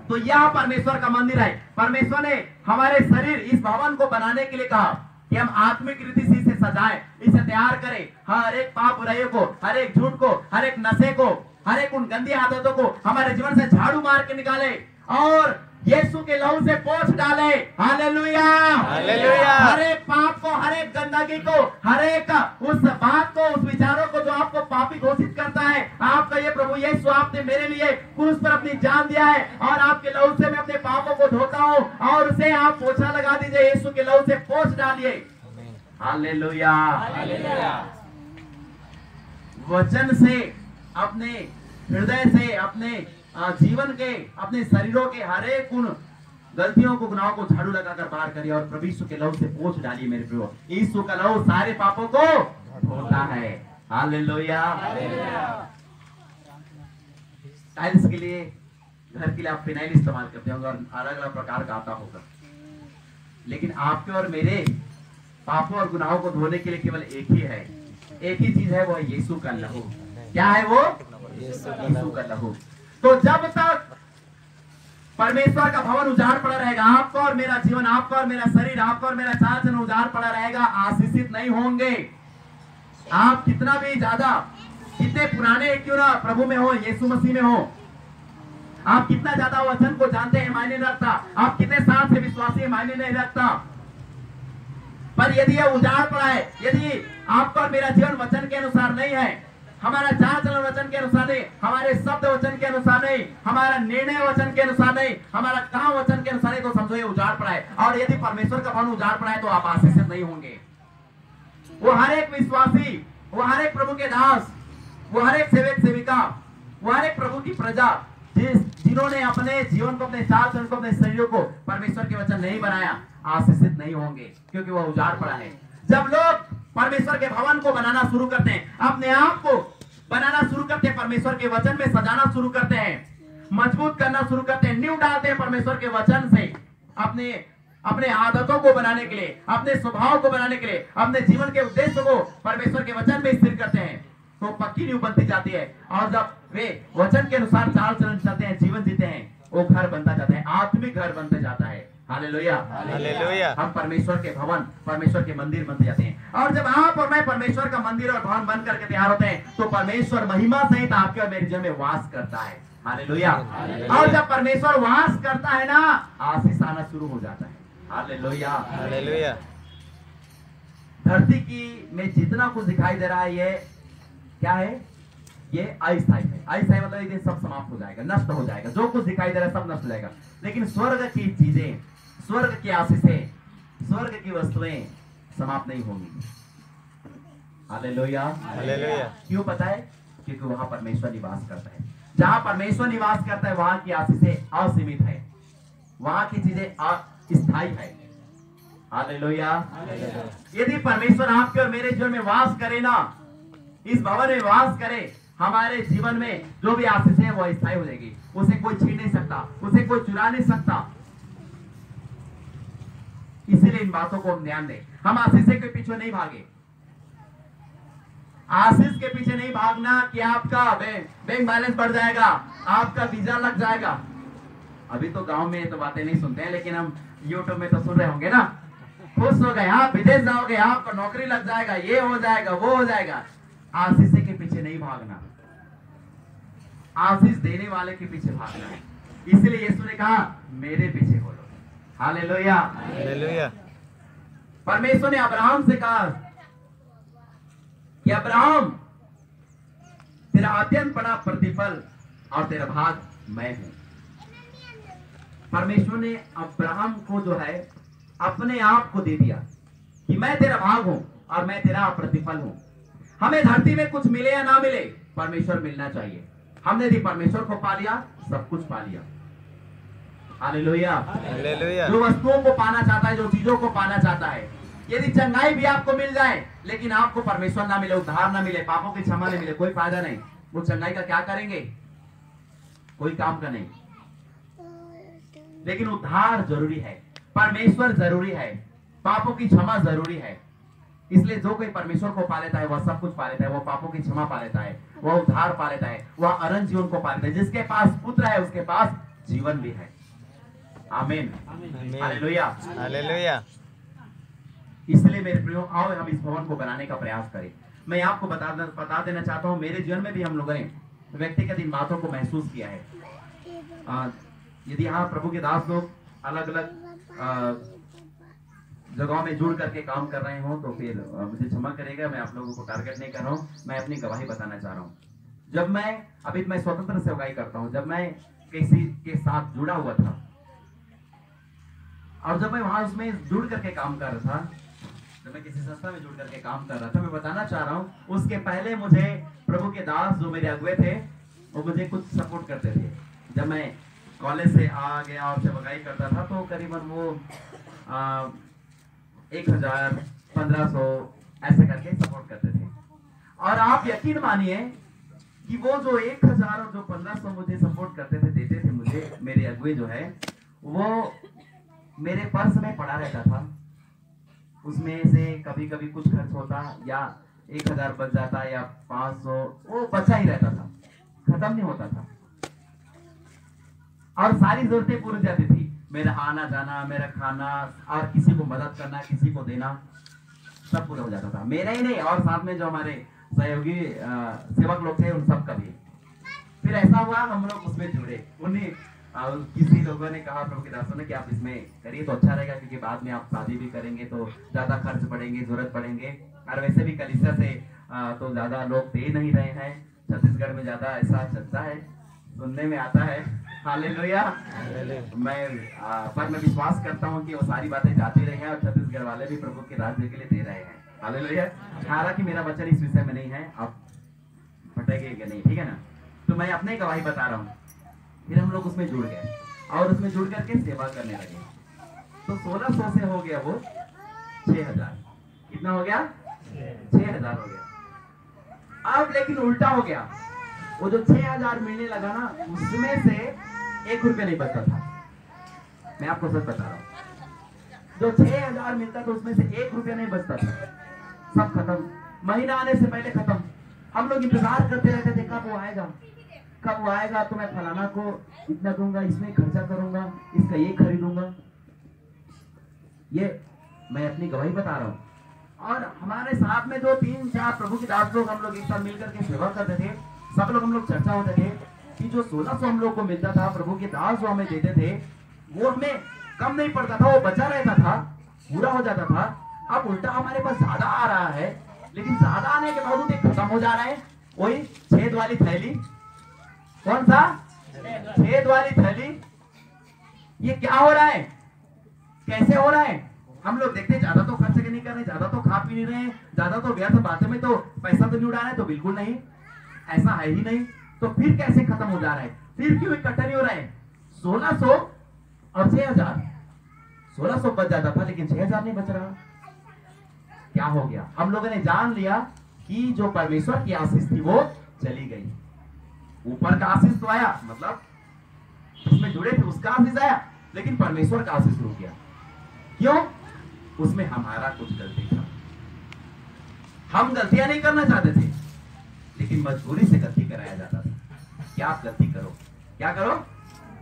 तो यह परमेश्वर का मंदिर है। परमेश्वर ने हमारे शरीर, इस भवन को बनाने के लिए कहा कि हम आत्मिक रीति से इसे सजाएं, इसे तैयार करें, हर एक पाप बुराइयों को, हर एक झूठ को, हर एक नशे को, हर एक उन गंदी आदतों को हमारे जीवन से झाड़ू मार के निकाले और यीशु के लहू से पोंछ डाले। हालेलुया। हालेलुया। हर एक पाप को, हर एक गंदगी को, हर एक उस बात को, उस विचारों को जो आपको पापी घोषित करता है, आपका ये प्रभु यीशु आपने मेरे लिए क्रूस पर अपनी जान दिया है और आपके लहू से मैं अपने पापों को धोता हूँ और उसे आप पोछा लगा दीजिए, यीशु के लहू से पोंछ डालिए। हालेलुया। वचन से, अपने हृदय से, अपने जीवन के, अपने शरीरों के हर एक उन गलतियों को, गुनाहों को झाड़ू लगाकर बाहर करिए और प्रभु यीशु के लहू से पोंछ डालिए। मेरे प्रियो, यीशु का लहू सारे पापों को धोता है। हालेलुया। टाइल्स के लिए, घर के लिए आप फिनाइल इस्तेमाल करते होंगे और अलग अलग प्रकार का आता होगा, लेकिन आपके और मेरे पापों और गुनाहों को धोने के लिए केवल एक ही है, एक ही चीज है, वो है यीशु का लहू। क्या है वो? यीशु का लहू। तो जब तक परमेश्वर का भवन उजाड़ पड़ा रहेगा, आपका और मेरा जीवन, आपका और मेरा शरीर, आपका और मेरा चाल चलन उजाड़ पड़ा रहेगा, आशीषित नहीं होंगे। आप कितना भी ज्यादा, कितने पुराने क्यों ना प्रभु में हो, यीशु मसीह में हो, आप कितना ज्यादा वचन को जानते हैं मायने नहीं रखता, आप कितने साल से विश्वासी मायने नहीं रखता, पर यदि यह उजाड़ पड़ा है, यदि आपका और मेरा जीवन वचन के अनुसार नहीं है, हमारा चाल चलन वचन के अनुसार नहीं, हमारे शब्द वचन के अनुसार नहीं, हमारा निर्णय वचन के अनुसार नहीं, हमारा काम वचन के अनुसार नहीं, तो समझो ये उजाड़ पड़ा है। और यदि परमेश्वर का भवन उजाड़ पड़ा है तो आप आशीषित नहीं होंगे। वो हर एक विश्वासी, वो हर एक प्रभु के दास, वो हर एक सेवक सेविका, वो हर एक प्रभु की प्रजा जिन्होंने अपने जीवन को, अपने चाल चलन को, अपने शरीरों को परमेश्वर के वचन नहीं बनाया, आशीषित नहीं होंगे, क्योंकि वह उजाड़ पड़ा है। जब लोग परमेश्वर के भवन को बनाना शुरू करते हैं, अपने आप को बनाना शुरू करते हैं, परमेश्वर के वचन में सजाना शुरू करते हैं, मजबूत करना शुरू करते हैं, नींव डालते हैं परमेश्वर के वचन से, अपने आदतों को बनाने के लिए, अपने स्वभाव को बनाने के लिए, अपने जीवन के उद्देश्य को परमेश्वर के वचन में स्थिर करते हैं, तो पक्की नींव बनती जाती है। और जब वे वचन के अनुसार चाल चलन चलते हैं, जीवन जीते हैं, वो घर बनता जाता है, आत्मिक घर बनते जाता है। Hallelujah, hallelujah. हम परमेश्वर के भवन, परमेश्वर के मंदिर बनते जाते हैं। और जब आप और मैं परमेश्वर का मंदिर और भवन बन करके तैयार होते हैं, तो परमेश्वर महिमा सहित आपके और मेरे जीवन में वास करता है। हालेलुया। और जब परमेश्वर वास करता है ना, आशीष आना शुरू हो जाता है। Hallelujah, hallelujah. धरती की में जितना कुछ दिखाई दे रहा है, ये क्या है? ये अस्थायी है। अस्थायी मतलब एक दिन सब समाप्त हो जाएगा, नष्ट हो जाएगा। जो कुछ दिखाई दे रहा है सब नष्ट हो जाएगा। लेकिन स्वर्ग की चीजें, स्वर्ग की आशीषें, स्वर्ग की वस्तुएं समाप्त नहीं होंगी। Hallelujah, hallelujah. क्यों पता है? क्योंकि वहां परमेश्वर निवास करता है। जहां परमेश्वर निवास करता है, वहां की आशीषें असीमित है, वहां की चीजें अस्थायी है। हालेलुया। यदि परमेश्वर आपके और मेरे जीवन में वास करे ना, इस भवन में वास करे, हमारे जीवन में जो भी आशीष है वो स्थायी हो जाएगी। उसे कोई छीन नहीं सकता, उसे कोई चुरा नहीं सकता। इसीलिए इन बातों को हम ध्यान दें। हम आशीष के पीछे नहीं भागे। आशीष के पीछे नहीं भागना कि आपका बैंक बैलेंस बढ़ जाएगा, आपका वीजा लग जाएगा। अभी तो गांव में तो बातें नहीं सुनते हैं, लेकिन हम यूट्यूब में तो सुन रहे होंगे ना। खुश हो गए, आप विदेश जाओगे, आपका नौकरी लग जाएगा, ये हो जाएगा, वो हो जाएगा। आशीष के पीछे नहीं भागना, आशीष देने वाले के पीछे भागना है। इसलिए यीशु ने कहा, मेरे पीछे हो लो। Hallelujah, hallelujah. परमेश्वर ने अब्राहम से कहा कि अब्राहम, तेरा अत्यंत बड़ा प्रतिफल और तेरा भाग मैं हूं। परमेश्वर ने अब्राहम को जो है अपने आप को दे दिया कि मैं तेरा भाग हूं और मैं तेरा प्रतिफल हूं। हमें धरती में कुछ मिले या ना मिले, परमेश्वर मिलना चाहिए। हमने यदि परमेश्वर को पा लिया, सब कुछ पा लिया। Hallelujah, hallelujah. जो वस्तुओं को पाना चाहता है, जो चीजों को पाना चाहता है, यदि चंगाई भी आपको मिल जाए, लेकिन आपको परमेश्वर ना मिले, उद्धार ना मिले, पापों की क्षमा नहीं मिले, कोई फायदा नहीं। वो चंगाई का क्या करेंगे? कोई काम का नहीं। लेकिन उद्धार जरूरी है, परमेश्वर जरूरी है, पापों की क्षमा जरूरी है। इसलिए जो कोई परमेश्वर को पा लेता है, वह सब कुछ पा लेता है। वह पापों की क्षमा पा लेता है, वह उद्धार पा लेता है, वह अनंत जीवन को पा लेता है। जिसके पास पुत्र है, उसके पास जीवन भी है। आमीन, हालेलुया, हालेलुया। इसलिए मेरे प्रियो, आओ हम इस भवन को बनाने का प्रयास करें। मैं आपको बता देना चाहता हूं, मेरे जीवन में भी हम लोगों ने व्यक्तिगत इन बातों को महसूस किया है। यदि यहाँ प्रभु के दास लोग अलग अलग जगहों में जुड़ करके काम कर रहे हो, तो फिर मुझे क्षमा करेगा, मैं आप लोगों को टारगेट नहीं कर रहा हूँ, मैं अपनी गवाही बताना चाह रहा हूँ। जब मैं स्वतंत्र सेवकाई करता हूँ, जब मैं किसी के साथ जुड़ा हुआ था और जब मैं वहां उसमें जुड़ करके काम कर रहा था, जब मैं किसी संस्था में जुड़ करके काम कर रहा था, मैं बताना चाह रहा हूँ, उसके पहले मुझे प्रभु के दास जो मेरे अगुए थे, वो मुझे कुछ सपोर्ट करते थे। जब मैं कॉलेज से आ गया और सेवकाई करता था, तो करीबन वो 1000, 1500 ऐसे करके सपोर्ट करते थे। और आप यकीन मानिए कि वो जो 1000 और जो 1500 मुझे सपोर्ट करते थे, देते थे मुझे, मेरे अगुए जो है, वो मेरे पर्स में पड़ा रहता था। उसमें से कभी कभी कुछ खर्च होता, या 1000 बच जाता, या 500, वो बचा ही रहता था, खत्म नहीं होता था। और सारी जरूरतें पूरी जाती थी, मेरा आना जाना, मेरा खाना, और किसी को मदद करना, किसी को देना, सब पूरा हो जाता था। मेरा ही नहीं, और साथ में जो हमारे सहयोगी सेवक लोग थे, उन सब का भी। फिर ऐसा हुआ, हम लोग उसमें जुड़े। उन्हीं किसी लोगों ने कहा, प्रभु के दासों ने, कि आप इसमें करिए तो अच्छा रहेगा, क्योंकि बाद में आप शादी भी करेंगे तो ज्यादा खर्च पड़ेंगे, जरूरत पड़ेंगे, और वैसे भी कलीसिया से तो ज्यादा लोग दे नहीं रहे हैं। छत्तीसगढ़ में ज्यादा ऐसा चलता है, सुनने में आता है। हालेलुया। मैं पर मैं विश्वास करता हूँ कि वो सारी बातें जाती रही हैं और छत्तीसगढ़ वाले भी प्रभु के राज्य के लिए दे रहे हैं। हालेलुया। हालांकि मेरा वचन इस विषय में नहीं है, आप फटेंगे नहीं, ठीक है ना। तो मैं अपने गवाही बता रहा हूँ। फिर हम लोग उसमें जुड़ गए और उसमें जुड़ करके सेवा करने लगे। तो 1600 से हो गया वो 6000। कितना हो गया? 6000 हो गया। अब लेकिन उल्टा हो गया, वो जो 6000 मिलने लगा ना, उसमें से 1 रुपया नहीं बचता था। मैं आपको सच बता रहा हूँ, जो 6000 मिलता था उसमें से 1 रुपया नहीं बचता था। सब खत्म, महीना आने से पहले खत्म। हम लोग इंतजार करते रहते थे कब वो आएगा, कब वो आएगा तो मैं फलाना को इतना दूंगा, इसमें खर्चा करूंगा, इसका ये खरीदूंगा। ये मैं अपनी गवाही बता रहा हूँ। और हमारे साथ में जो 3-4 प्रभु के दास लोग, हम लोग एक साथ मिलकर के सेवा करते थे। सब लोग हम लोग चर्चा होते थे कि जो 1600 हम लोग को मिलता था, प्रभु के दास जो हमें देते थे, वो हमें कम नहीं पड़ता था, वो बचा रहता था, पूरा हो जाता था। अब उल्टा हमारे पास ज्यादा आ रहा है, लेकिन ज्यादा आने के बावजूद खत्म हो जा रहा है। वही छेद वाली थैली, कौन सा? छेद वाली थैली। ये क्या हो रहा है, कैसे हो रहा है? हम लोग देखते ज्यादा तो खर्च नहीं कर रहे, ज्यादा तो खा पी नहीं रहे, ज्यादा तो व्यर्थ बातों में तो पैसा तो नहीं उड़ा रहे, तो बिल्कुल नहीं, ऐसा है ही नहीं। तो फिर कैसे खत्म हो जा रहा है? फिर क्यों इकट्ठा नहीं हो रहा है? 1600 और 6000। 1600 बच जाता था लेकिन 6000 नहीं बच रहा। क्या हो गया? हम लोगों ने जान लिया कि जो परमेश्वर की आशीष थी वो चली गई। ऊपर का आशीष तो आया, मतलब उसमें जुड़े थे उसका आशीष आया, लेकिन परमेश्वर का आशीष रुक गया। क्यों? उसमें हमारा कुछ गलती था। हम गलतियां नहीं करना चाहते थे, लेकिन मजबूरी से गलती कराया जाता था। क्या आप गलती करो, क्या करो?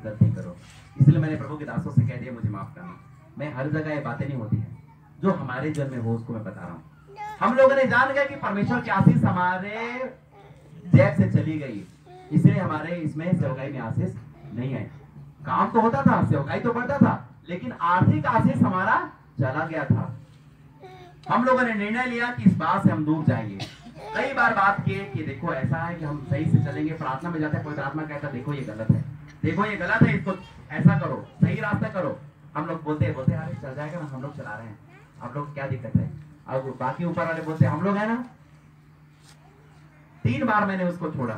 गलती करो। इसलिए मैंने प्रभु के दासों से कह दिया मुझे माफ करना। मैं हर जगह ये बातें नहीं होती है, जो हमारे जीवन में हो उसको मैं बता रहा हूँ। हम लोगों ने जान गए कि परमेश्वर की आशीष हमारे जेब से चली गई, इसलिए हमारे इसमें सेवकाई में आशीष नहीं है। काम तो होता था, सेवकाई तो बढ़ता था, लेकिन आर्थिक आशीष हमारा चला गया था। हम लोगों ने निर्णय लिया कि इस बात से हम दूर जाएंगे। कई बार बात किए कि देखो ऐसा है कि हम सही से चलेंगे, प्रार्थना में जाते हैं, कोई प्रार्थना कहता देखो ये गलत है, देखो ये गलत है, इसको ऐसा करो, सही रास्ता करो। हम लोग बोलते अरे चल जाएगा ना, हम लोग चला रहे हैं, आप लोग क्या दिक्कत है? अब बाकी ऊपर वाले बोलते हम लोग है ना। 3 बार मैंने उसको छोड़ा।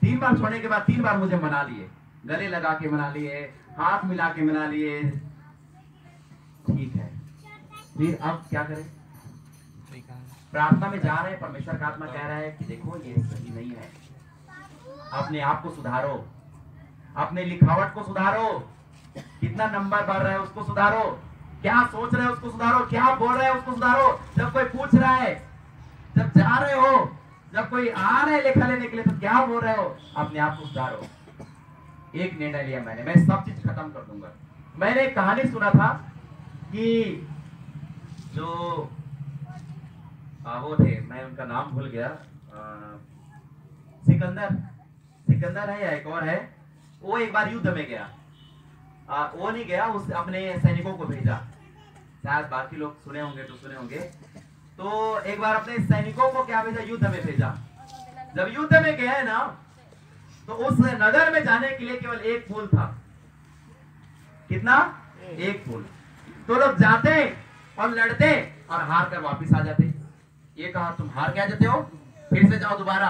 3 बार छोड़ने के बाद 3 बार मुझे मना लिए, गले लगा के मना लिए, हाथ मिला के मना लिए। ठीक है, फिर अब क्या करें? प्रार्थना में जा रहे हैं, परमेश्वर का आत्मा कह रहा है कि देखो ये सही नहीं है, अपने आप को सुधारो, अपने लिखावट को सुधारो, कितना नंबर बढ़ रहा है उसको सुधारो, क्या सोच रहे हो उसको सुधारो, क्या बोल रहे हो उसको सुधारो। जब कोई पूछ रहा है, जब जा रहे हो, जब कोई आ रहे लेखा लेने के लिए, तो क्या बोल रहे हो? अपने आप को सुधारो। एक निर्णय लिया मैंने, मैं सब चीज खत्म कर दूंगा। मैंने एक कहानी सुना था कि जो वो थे, मैं उनका नाम भूल गया, सिकंदर है या एक और है, वो एक बार युद्ध में गया। वो नहीं गया, उस अपने सैनिकों को भेजा। शायद बाकी लोग सुने होंगे तो सुने होंगे। तो एक बार अपने सैनिकों को क्या भेजा? युद्ध में भेजा। जब युद्ध में गए ना, तो उस नगर में जाने के लिए केवल एक पुल था। कितना? एक पुल। तो लोग जाते और लड़ते और हार कर वापिस आ जाते। ये कहा तुम हार के आ जाते हो, फिर से जाओ दोबारा,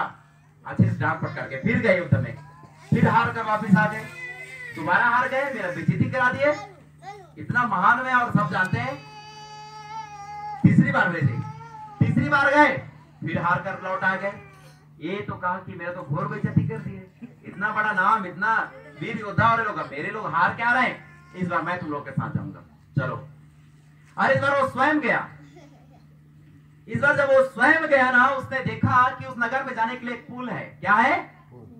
अच्छे से डांट पटक के फिर गए युद्ध में, फिर हार कर वापिस आ गए, दोबारा हार गए, मेरा बेइज्जती करा दिए। इतना महान है और सब जानते हैं। तीसरी बार भेजे, तीसरी बार गए, फिर हार कर लौट आ गए। ये तो कहा कि मेरा तो घोर बेइज्जती कर दी है, इतना बड़ा नाम, इतना वीर योद्धा, और लोग मेरे लोग हार क्या रहे। इस बार मैं तुम लोग के साथ जाऊंगा, चलो। और इस बार वो स्वयं गया। इस बार जब वो स्वयं गया ना, उसने देखा कि उस नगर में जाने के लिए एक पुल है। क्या है?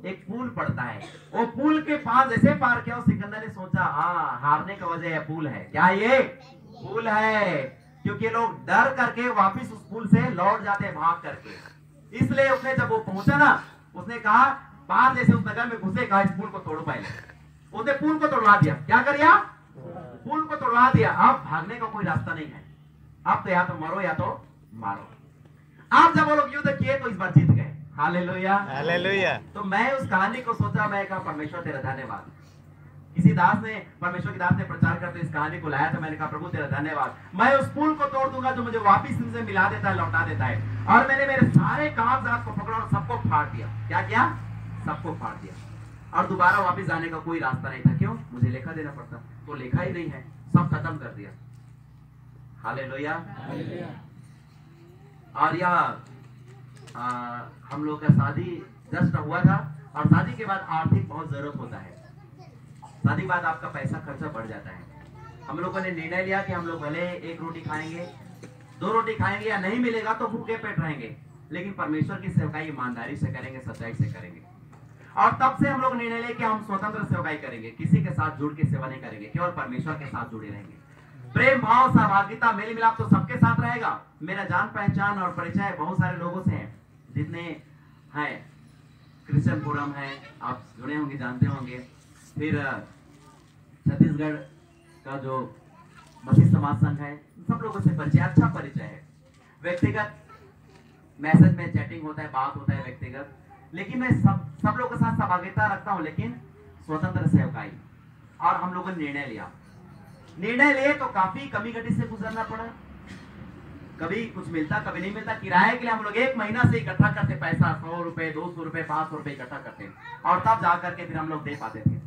एक पुल पड़ता है। वो पुल के पास जैसे पार किया, सिकंदर ने सोचा हाँ, हारने की वजह है पुल है। क्या ये पुल है? क्योंकि लोग डर करके वापिस उस पुल से लौट जाते हैं भाग करके। इसलिए उसने जब वो पहुंचा ना, उसने कहा पार जैसे उस नगर में घुसे, कहा इस पुल को तोड़ो पहले। उसने पुल को तोड़वा दिया। क्या कर दिया? पुल को तोड़वा दिया। अब भागने का कोई रास्ता नहीं है, अब तो या तो मरो या तो मारो। आप जब वो लोग युद्ध किए तो इस बार जीत गए। हालेलुया। हालेलुया। तो मैं उस कहानी को सोचा, मैं कहा परमेश्वर तेरा धन्यवाद। किसी दास ने, परमेश्वर के दास ने प्रचार करते इस कहानी को लाया, तो मैंने कहा प्रभु तेरा धन्यवाद, मैं उस पुल को तोड़ दूंगा जो मुझे वापिस इनसे मिला देता है, लौटा देता है। और मैंने मेरे सारे कागजात को पकड़ा और सबको फाड़ दिया। क्या किया? सबको फाड़ दिया। और दोबारा वापिस जाने का कोई रास्ता नहीं था। क्यों? मुझे लेखा देना पड़ता, तो लेखा ही नहीं है, सब खत्म कर दिया। हालेलुया। और यह हम लोग का शादी जस्ट हुआ था, और शादी के बाद आर्थिक बहुत जरूरत होता है। शादी के बाद आपका पैसा खर्चा बढ़ जाता है। हम लोगों ने निर्णय लिया कि हम लोग भले एक रोटी खाएंगे, 2 रोटी खाएंगे, या नहीं मिलेगा तो भूखे पेट रहेंगे, लेकिन परमेश्वर की सेवकाई ईमानदारी से करेंगे, सच्चाई से करेंगे। और तब से हम लोग निर्णय लिया कि हम स्वतंत्र सेवकाई करेंगे, किसी के साथ जुड़ के सेवा नहीं करेंगे, केवल परमेश्वर के साथ जुड़े रहेंगे। प्रेम भाव सहभागिता मेल मिलाप तो सबके साथ रहेगा। मेरा जान पहचान और परिचय बहुत सारे लोगों से है, जितने हैं क्रिश्चियन फोरम है, आप जुड़े होंगे, जानते होंगे। फिर छत्तीसगढ़ का जो मसीह समाज संघ है, सब लोगों से परिचय, अच्छा परिचय है। व्यक्तिगत मैसेज में चैटिंग होता है, बात होता है व्यक्तिगत, लेकिन मैं सब लोगों के साथ सहभागिता रखता हूं, लेकिन स्वतंत्र सेवकाई। और हम लोगों ने निर्णय लिए तो काफी कमी घटी से गुजरना पड़ा। कभी कुछ मिलता, कभी नहीं मिलता। किराए के लिए हम लोग 1 महीना से इकट्ठा करते पैसा, 100 रुपए, 200 रुपए, 500 रुपए इकट्ठा करते, और तब जाकर के फिर हम लोग दे पाते थे।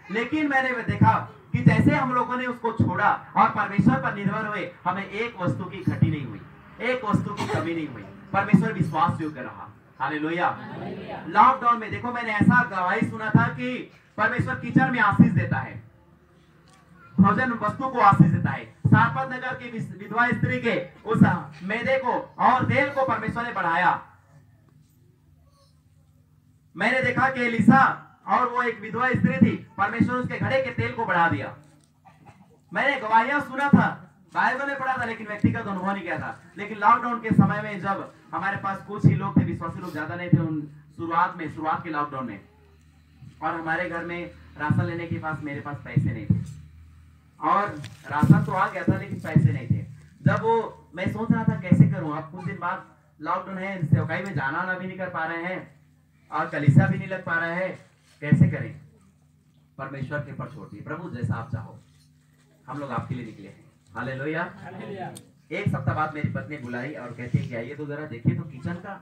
लेकिन मैंने देखा कि जैसे हम लोगों ने उसको छोड़ा और परमेश्वर पर निर्भर हुए, हमें एक वस्तु की घटी नहीं हुई, एक वस्तु की कमी नहीं हुई। परमेश्वर विश्वास योग्य रहा। हालेलुया। लॉकडाउन में देखो, मैंने ऐसा गवाही सुना था कि परमेश्वर किचन में आशीष देता है, भोजन वस्तु को आशीष देता है। सारपत नगर की विधवा स्त्री के उस मैदे को और तेल को परमेश्वर ने बढ़ाया। मैंने देखा कि एलिसा, और वो एक विधवा स्त्री थी, परमेश्वर उसके घड़े के तेल को बढ़ा दिया। मैंने गवाहियां सुना था, बाइबल में पढ़ा था, लेकिन व्यक्तिगत अनुभव नहीं किया था। लेकिन लॉकडाउन के समय में जब हमारे पास कुछ ही लोग थे, विश्वासी लोग ज्यादा नहीं थे, उन शुरुआत के लॉकडाउन में, और हमारे घर में राशन लेने के पास मेरे पास पैसे नहीं थे, और राशन तो आ गया था लेकिन पैसे नहीं थे। जब वो मैं सोच रहा था कैसे करूं, अब कुछ दिन बाद लॉकडाउन है, सेवकाई में जाना आना भी नहीं कर पा रहे हैं, और कलीसिया भी नहीं लग पा रहा है, कैसे करें? परमेश्वर के पर छोड़ दिए। प्रभु जैसा आप चाहो, हम लोग आपके लिए निकले हैं। हालेलुया। एक सप्ताह बाद मेरी पत्नी बुलाई और कहती है कि आइए तो जरा देखिए तो किचन का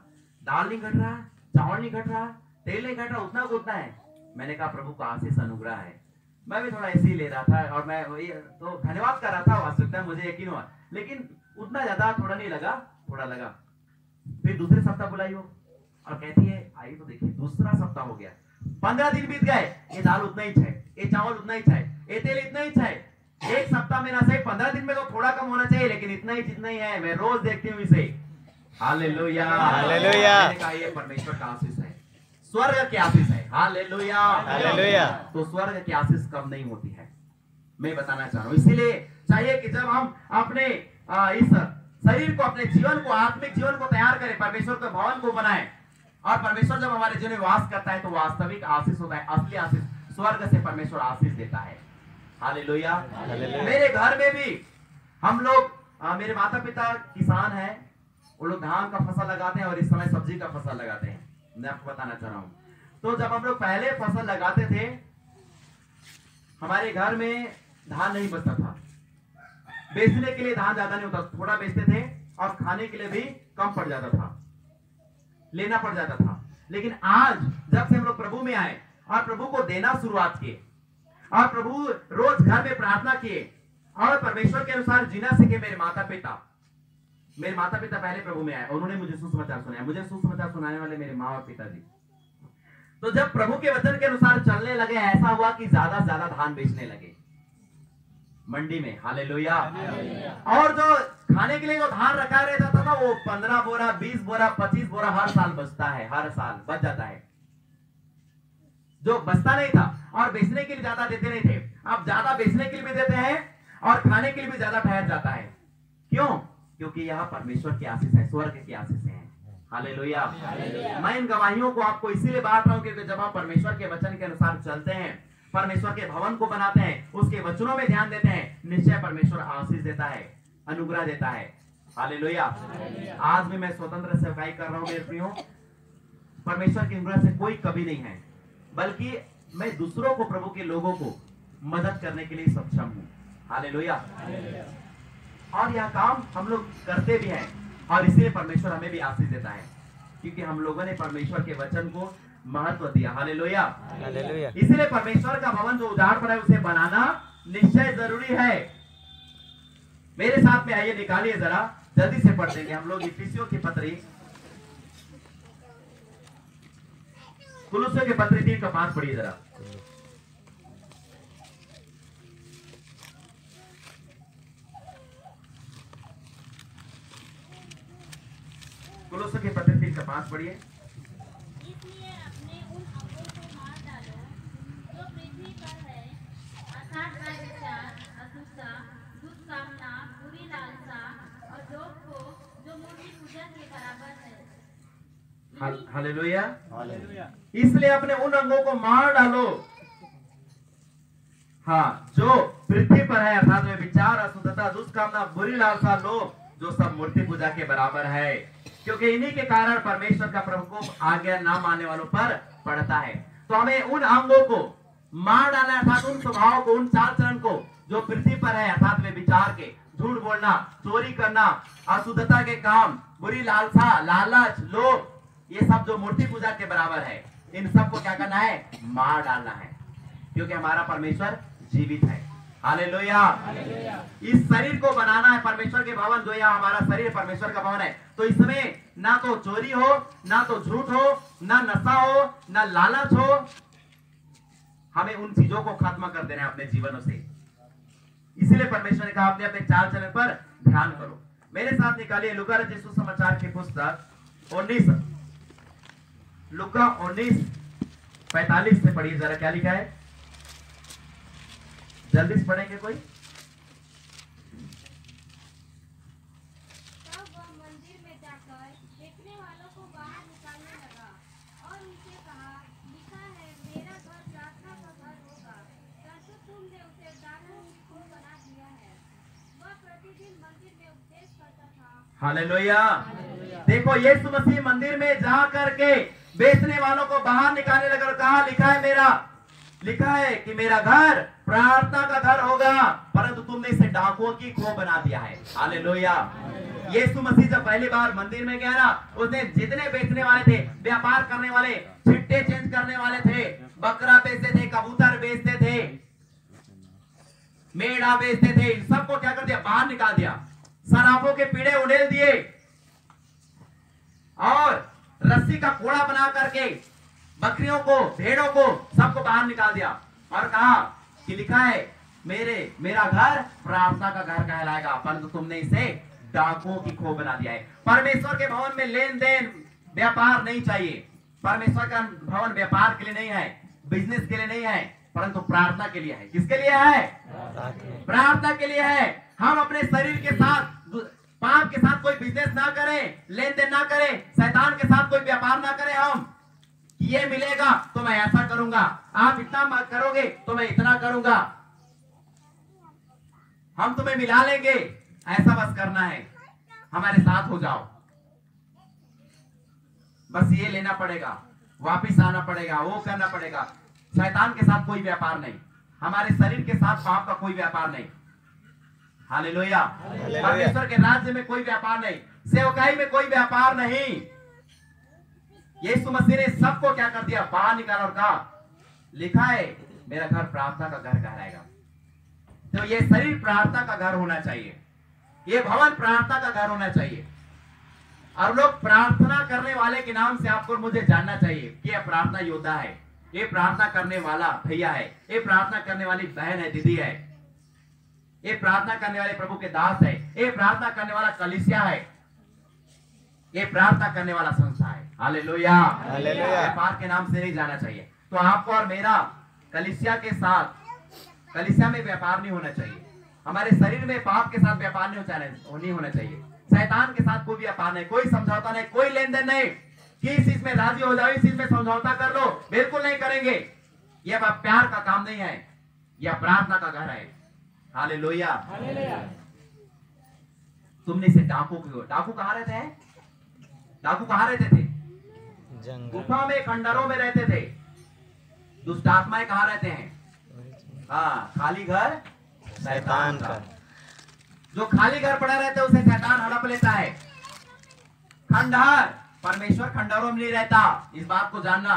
दाल नहीं घट रहा, चावल नहीं घट रहा, तेल नहीं घट रहा, उतना उतना है। मैंने कहा प्रभु का आशीष अनुग्रह है। मैं भी थोड़ा ऐसे ही ले रहा था, और मैं तो धन्यवाद कर रहा था, वास्तविकता मुझे यकीन हुआ, लेकिन उतना ज्यादा थोड़ा नहीं लगा, थोड़ा लगा। फिर दूसरे सप्ताह बुलाई हो और कहती है आइए तो देखिए। दूसरा सप्ताह हो गया, 15 दिन बीत गए, ये दाल उतना ही है, ये चावल उतना ही है, ये तेल इतना ही है। एक सप्ताह में ना सही, 15 दिन में तो थोड़ा कम होना चाहिए, लेकिन इतना ही जितना ही है। मैं रोज देखती हूँ इसे। हालेलुया। हालेलुया। मैंने कहा ये परमेश्वर का आशीष है, स्वर्ग की आशीष है। हालेलुया। हालेलुया। तो स्वर्ग की आशीष कम नहीं होती है, मैं बताना चाह रहा हूँ। इसीलिए चाहिए कि जब हम अपने इस शरीर को, अपने जीवन को, आत्मिक जीवन को तैयार करें, परमेश्वर के भवन को बनाएं, और परमेश्वर जब हमारे जीवन में वास करता है तो वास्तविक आशीष होता है, असली आशीष। स्वर्ग से परमेश्वर आशीष देता है। हालेलुया। मेरे घर में भी हम लोग, मेरे माता पिता किसान हैं, वो लोग धान का फसल लगाते हैं और इस समय सब्जी का फसल लगाते हैं। मैं आपको बताना चाह रहा हूँ, तो जब हम लोग पहले फसल लगाते थे, हमारे घर में धान नहीं बचता था। बेचने के लिए धान ज्यादा नहीं होता, थोड़ा बेचते थे, और खाने के लिए भी कम पड़ जाता था, लेना पड़ जाता था। लेकिन आज जब से हम लोग प्रभु में आए और प्रभु को देना शुरुआत किए, और प्रभु रोज घर में प्रार्थना किए, और परमेश्वर के अनुसार जीना सीखे। मेरे माता पिता पहले प्रभु में आए, उन्होंने मुझे सुसमाचार सुनाया। मुझे सुसमाचार सुनाने वाले मेरे माँ और पिताजी। तो जब प्रभु के वचन के अनुसार चलने लगे, ऐसा हुआ कि ज्यादा से ज्यादा धान बेचने लगे मंडी में। हालेलुया। और जो खाने के लिए जो धान रखा रहता था ना, वो 15 बोरा, 20 बोरा, 25 बोरा हर साल बचता है, हर साल बच जाता है। जो बचता नहीं था, और बेचने के लिए ज्यादा देते नहीं थे। अब ज्यादा बेचने के लिए भी देते हैं और खाने के लिए भी ज्यादा ठहर जाता है। क्यों? क्योंकि यह परमेश्वर की आशीष है, स्वर्ग की आशीष है। हालेलुया। मैं इन गवाहियों को आपको इसीलिए बांट रहा हूं क्योंकि जब आप परमेश्वर के वचन के अनुसार चलते हैं, परमेश्वर के भवन को बनाते हैं, उसके वचनों में ध्यान देते हैं, निश्चय परमेश्वर आशीष देता है, अनुग्रह देता है। हालेलुया। आज भी मैं स्वतंत्र सेवकाई कर रहा हूँ मेरे प्रियो, परमेश्वर की अनुग्रह से कोई कमी नहीं है, बल्कि मैं दूसरों को, प्रभु के लोगों को मदद करने के लिए सक्षम हूँ। हालेलुया। और यह काम हम लोग करते भी हैं, और इसलिए परमेश्वर हमें भी आशीष देता है, क्योंकि हम लोगों ने परमेश्वर के वचन को महत्व दिया। हालेलुया। हालेलुया। इसलिए परमेश्वर का भवन जो उजाड़ पड़ा है उसे बनाना निश्चय जरूरी है। मेरे साथ में आइए, निकालिए जरा, जल्दी से पढ़ देंगे हम लोग इफिसियों की पत्री, कुलुस्सियों की पत्री 3:5 पढ़िए जरा। कुलुस्सियों की पत्री 3:5 पढ़िए। इसलिए अपने उन अंगों को मार डालो जो पृथ्वी पर है, अर्थात व्यभिचार, अशुद्धता, दुष्कामना, बुरी लालसा और लोभ को जो मूर्ति पूजा के बराबर है। हालेलुया। हालेलुया। इसलिए अपने उन अंगों को मार डालो, हाँ, जो पृथ्वी पर है, अर्थात व्यभिचार, अशुद्धता, दुष्कामना, बुरी लालसा, लोभ, जो सब मूर्ति पूजा के बराबर है, क्योंकि इन्हीं के कारण परमेश्वर का प्रकोप आज्ञा ना मानने वालों पर पड़ता है। तो हमें उन अंगों को मार डालना, अर्थात उन स्वभाव को, उन चाल चलन को जो पृथ्वी पर है, अर्थात व्यभिचार के, झूठ बोलना, चोरी करना, अशुद्धता के काम, बुरी लालसा, लालच, लोभ, ये सब जो मूर्ति पूजा के बराबर है, इन सबको क्या करना है? मार डालना है, क्योंकि हमारा परमेश्वर जीवित है। हालेलुया। इस शरीर को बनाना है परमेश्वर के भवन, जो यह हमारा शरीर परमेश्वर का भवन है। तो इसमें ना तो चोरी हो, ना तो झूठ हो, ना नशा हो, ना लालच हो। हमें उन चीजों को खत्म कर देना है अपने जीवनों से। इसीलिए परमेश्वर ने कहा अपने अपने चाल चलन पर ध्यान करो। मेरे साथ निकालिए लूका रचित सुसमाचार की पुस्तक 19, लूका 19:45 से पढ़िए जरा, क्या लिखा है? जल्दी से पढ़ेंगे कोई? तब वह मंदिर में जाकर देखने वालों को बाहर निकालने लगा और उनसे कहा, लिखा है मेरा घर प्रार्थना का घर होगा, परंतु तुमने उसे डाकुओं की खोह बना दिया है। वह प्रतिदिन मंदिर में उपदेश करता था। हालेलुया। देखो, यीशु मसीह मंदिर में जा करके बेचने वालों को बाहर निकालने लगा और कहा, लिखा है कि मेरा घर प्रार्थना का घर होगा, परंतु तुमने इसे डाकुओं की खोह बना दिया है। हालेलुया। यीशु मसीह जब पहली बार मंदिर में गया ना, उसने जितने बेचने वाले थे, व्यापार करने वाले, छिट्टे चेंज करने वाले थे, बकरा बेचते थे, कबूतर बेचते थे, मेढ़ा बेचते थे, इन सबको क्या कर दिया? बाहर निकाल दिया। शराबों के पीड़े उड़ेल दिए और रस्सी का कोड़ा बना करके बकरियों को, भेड़ों को, सबको बाहर निकाल दिया और कहा कि लिखा है मेरा घर प्रार्थना का घर कहलाएगा, परंतु तुमने इसे डाकुओं की खोह बना दिया है। परमेश्वर के भवन में लेन देन, व्यापार नहीं चाहिए। परमेश्वर का भवन व्यापार के लिए नहीं है, बिजनेस के लिए नहीं है, परंतु प्रार्थना के लिए है। किसके लिए है? प्रार्थना के लिए है। हम अपने शरीर के साथ, पाप के साथ कोई बिजनेस ना करें, लेन देन ना करें, शैतान के साथ कोई व्यापार ना करें। हम ये मिलेगा तो मैं ऐसा करूंगा, आप इतना करोगे तो मैं इतना करूंगा, हम तुम्हें मिला लेंगे, ऐसा बस करना है, हमारे साथ हो जाओ, बस ये लेना पड़ेगा, वापिस आना पड़ेगा, वो करना पड़ेगा। शैतान के साथ कोई व्यापार नहीं, हमारे शरीर के साथ पाप का कोई व्यापार नहीं। हालेलुया। परमेश्वर के राज्य में कोई व्यापार नहीं, सेवकाई में कोई व्यापार नहीं। यीशु मसीह ने सबको क्या कर दिया? बाहर निकाला और कहा, लिखा है मेरा घर प्रार्थना का घर कहलाएगा। तो ये शरीर प्रार्थना का घर होना चाहिए, ये भवन प्रार्थना का घर होना चाहिए। और लोग प्रार्थना करने वाले के नाम से आपको मुझे जानना चाहिए कि यह प्रार्थना योद्धा है, ये प्रार्थना करने वाला भैया है, ये प्रार्थना करने वाली बहन है, दीदी है, ये प्रार्थना करने वाले प्रभु के दास है, ये प्रार्थना करने वाला कलीसिया है, ये प्रार्थना करने वाला संस्था है। हालेलुया। व्यापार के नाम से नहीं जाना चाहिए। तो आपको और मेरा कलीसिया के साथ, कलीसिया में व्यापार नहीं होना चाहिए, हमारे शरीर में पाप के साथ व्यापार नहीं होना चाहिए, शैतान के साथ कोई व्यापार नहीं, कोई समझौता नहीं, कोई लेन देन नहीं कि इस चीज में राजी हो जाओ, इस चीज में समझौता कर लो, बिल्कुल नहीं करेंगे। यह प्यार का काम नहीं है, यह प्रार्थना का घर है। हालेलुया। तुमने इसे डाकू क्यों? डाकू कहाँ रहते हैं? डाकू कहाँ रहते थे? जंगल। गुफा में, खंडरों में रहते थे। दुष्ट आत्माएं कहाँ रहते हैं? हाँ, खाली घर शैतान का। जो खाली घर पड़ा रहता है उसे शैतान हड़प लेता है। खंडहर, परमेश्वर खंडहरों में नहीं रहता, इस बात को जानना।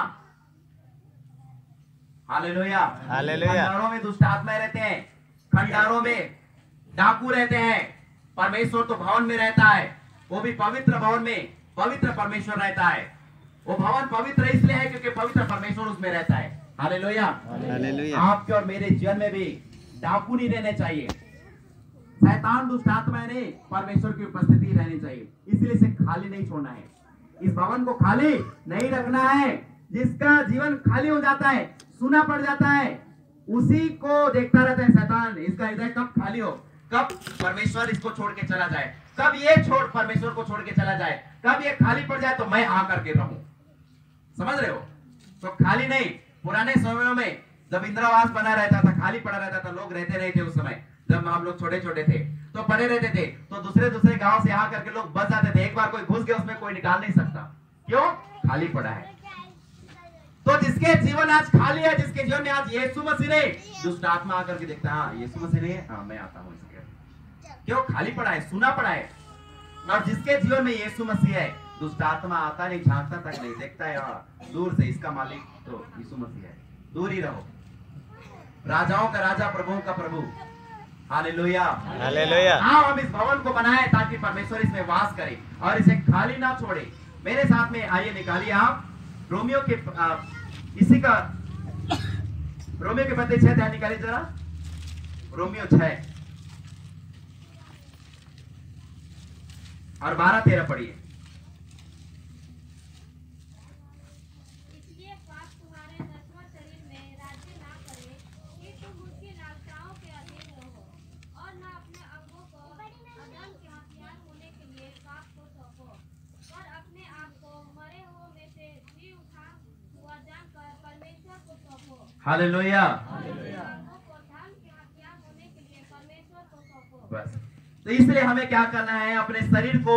हालेलुया। हालेलुया। खंडहरों में दुष्ट आत्माएं रहते हैं, खंडहरों में डाकू रहते हैं। परमेश्वर तो भवन में रहता है, वो भी पवित्र भवन में पवित्र परमेश्वर रहता है। वो भवन पवित्र इसलिए है क्योंकि पवित्र परमेश्वर उसमें रहता है। हालेलुया। हालेलुया। आपके और मेरे जीवन में भी डाकू नहीं रहने चाहिए, शैतान दुष्ट आत्माएं नहीं, परमेश्वर की उपस्थिति रहनी चाहिए। इसलिए इसे खाली नहीं छोड़ना है, इस भवन को खाली नहीं रखना है। जिसका जीवन खाली हो जाता है, सूना पड़ जाता है, उसी को देखता रहता है शैतान। इसका हृदय कब खाली हो, कब परमेश्वर इसको छोड़ के चला जाए, कब ये छोड़ परमेश्वर को छोड़ के चला जाए, कब ये खाली पड़ जाए तो मैं आकर के रहूं। समझ रहे हो? तो खाली नहीं। पुराने समयों में जब इंदिरावास बना रहता था, खाली पड़ा रहता था, लोग रहते नहीं थे। उस समय जब हम लोग छोटे छोटे थे तो पड़े रहते थे, तो दूसरे दूसरे गांव से आकर के लोग बस जाते थे। एक बार कोई घुस गया उसमें कोई निकाल नहीं सकता, क्यों? खाली पड़ा है। तो जिसके जीवन आज खाली है, जिसके जीवन में आज यीशु मसीह नहीं, दुष्ट आत्मा आकर के देखता है, हाँ यीशु मसीह नहीं है, हाँ मैं आता हूँ इसके। क्यों? खाली पड़ा है, सुना पड़ा है। और जिसके जीवन में यीशु मसीह है, दुष्ट आत्मा आता नहीं, झांकता तक नहीं, देखता है हाँ दूर से इसका मालिक तो यीशु मसीह है, दूर ही रहो। राजाओं का राजा, प्रभुओं का प्रभु। हालेलुया। हालेलुया। आओ हम इस भवन को बनाए ताकि परमेश्वर इसमें वास करे और इसे खाली ना छोड़े। मेरे साथ में आइए, निकालिए आप रोमियो के इसी का रोमियो के पते 6 निकालिए जरा। रोमियो 6 और 12-13 पढ़िए। इसलिए पाप तुम्हारे नश्वर शरीर में राज्य ना करे कि तुम उसकी लालसाओं के अधीन रहो, और न अपने अंगों को अधर्म के हथियार होने के लिए पाप को सौंपो, पर अपने आप को मरे हुओं में से जी उठा हुआ जानकर परमेश्वर को सौंपो। हालेलुया। अंगों को धर्म के हथियार होने के लिए परमेश्वर को सौंपो। बस, तो इसलिए हमें क्या करना है? अपने शरीर को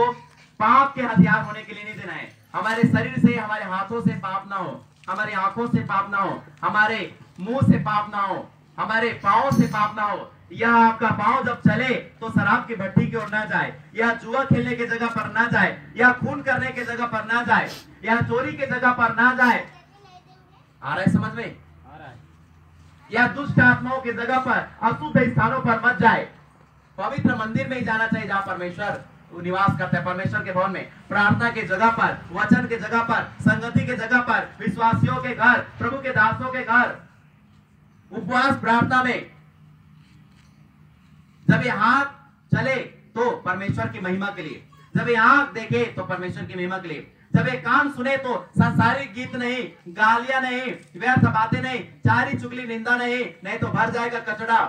पाप के हथियार होने के लिए नहीं देना है। हमारे शरीर से, हमारे हाथों से पाप ना हो, हमारी आंखों से पाप ना हो, हमारे मुंह से पाप ना हो, हमारे पांव से पाप ना हो। यह आपका पांव जब चले तो शराब की भट्टी की ओर ना जाए, या जुआ खेलने की जगह पर ना जाए, या खून करने की जगह पर ना जाए, या चोरी की जगह पर ना जाए। आ रहा है समझ में? या दुष्ट आत्माओं की जगह पर, अशुद्ध स्थानों पर मत जाए। पवित्र मंदिर में ही जाना चाहिए जहां परमेश्वर निवास करता है। परमेश्वर के भवन में, प्रार्थना की जगह पर, वचन की जगह पर, संगति की जगह पर, विश्वासियों के घर, प्रभु के दासों के घर, उपवास प्रार्थना में। जब ये हाथ चले तो परमेश्वर की महिमा के लिए, जब ये आंख देखे तो परमेश्वर की महिमा के लिए, जब ये कान सुने तो सांसारिक गीत नहीं, गालियां नहीं, व्यर्थ बातें नहीं, चारी चुगली निंदा नहीं, नहीं तो भर जाएगा कचड़ा।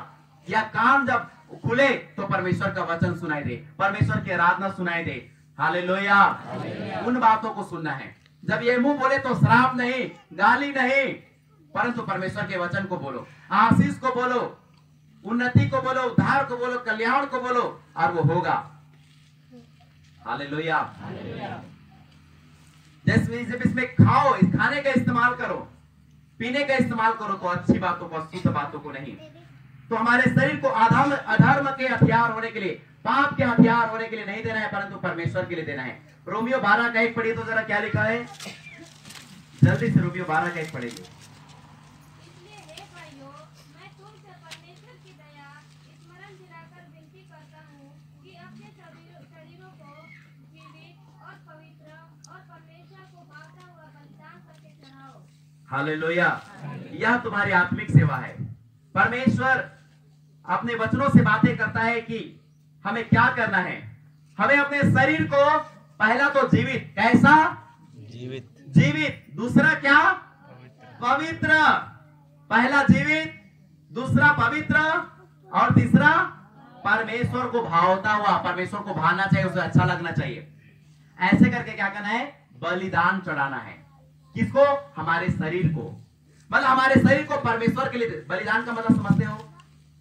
या कान जब खुले तो परमेश्वर का वचन सुनाई दे, परमेश्वर की आराधना सुनाई दे। हालेलुया। उन बातों को सुनना है। जब ये मुंह बोले तो श्राप नहीं, गाली नहीं, परंतु परमेश्वर के वचन को बोलो, आशीष को बोलो, उन्नति को बोलो, उद्धार को बोलो, कल्याण को बोलो, और वो होगा। हालेलुया। जैसे जब इसमें खाओ, इस खाने का इस्तेमाल करो, पीने का इस्तेमाल करो, तो अच्छी बातों को, अशुद्ध बातों को नहीं। तो हमारे शरीर को अधर्म के हथियार होने के लिए, पाप के हथियार होने के लिए नहीं देना है, परंतु परमेश्वर के लिए देना है। रोमियो 12:1 पढ़िए तो जरा, क्या लिखा है? जल्दी से रोमियो 12:1 पढ़ेंगे। इसलिए हे भाइयों, मैं तुमसे परमेश्वर की दया स्मरण दिलाकर विनती करता हूँ कि अपने शरीरों को जीवित और पवित्र और परमेश्वर को भावता हुआ बलिदान करके चढ़ाओ। हालेलुया। यह तुम्हारी आत्मिक सेवा है। परमेश्वर अपने वचनों से बातें करता है कि हमें क्या करना है। हमें अपने शरीर को पहला तो जीवित, कैसा? जीवित। दूसरा क्या? पवित्र। पहला जीवित, दूसरा पवित्र, और तीसरा परमेश्वर को भावता हुआ। परमेश्वर को भाना चाहिए, उसे अच्छा लगना चाहिए। ऐसे करके क्या करना है? बलिदान चढ़ाना है। किसको? हमारे शरीर को। मतलब हमारे शरीर को परमेश्वर के लिए। बलिदान का मतलब समझते हो?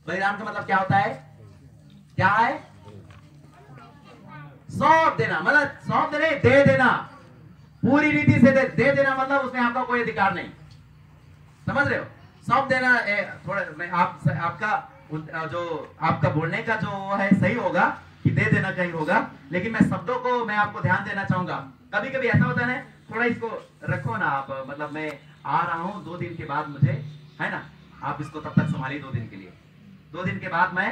बलिदान का मतलब क्या होता है? क्या है? सौंप देना मतलब सौंप देना, दे देना पूरी रीति से दे देना मतलब उसमें आपका कोई अधिकार नहीं। समझ रहे हो? सौंप देना थोड़ा मैं आपका जो आपका बोलने का जो है सही होगा कि दे देना कहीं होगा, लेकिन मैं शब्दों को मैं आपको ध्यान देना चाहूंगा। कभी कभी ऐसा होता है ना, थोड़ा इसको रखो ना आप, मतलब मैं आ रहा हूँ 2 दिन के बाद मुझे, है ना, आप इसको तब तक संभालिए 2 दिन के लिए। 2 दिन के बाद मैं,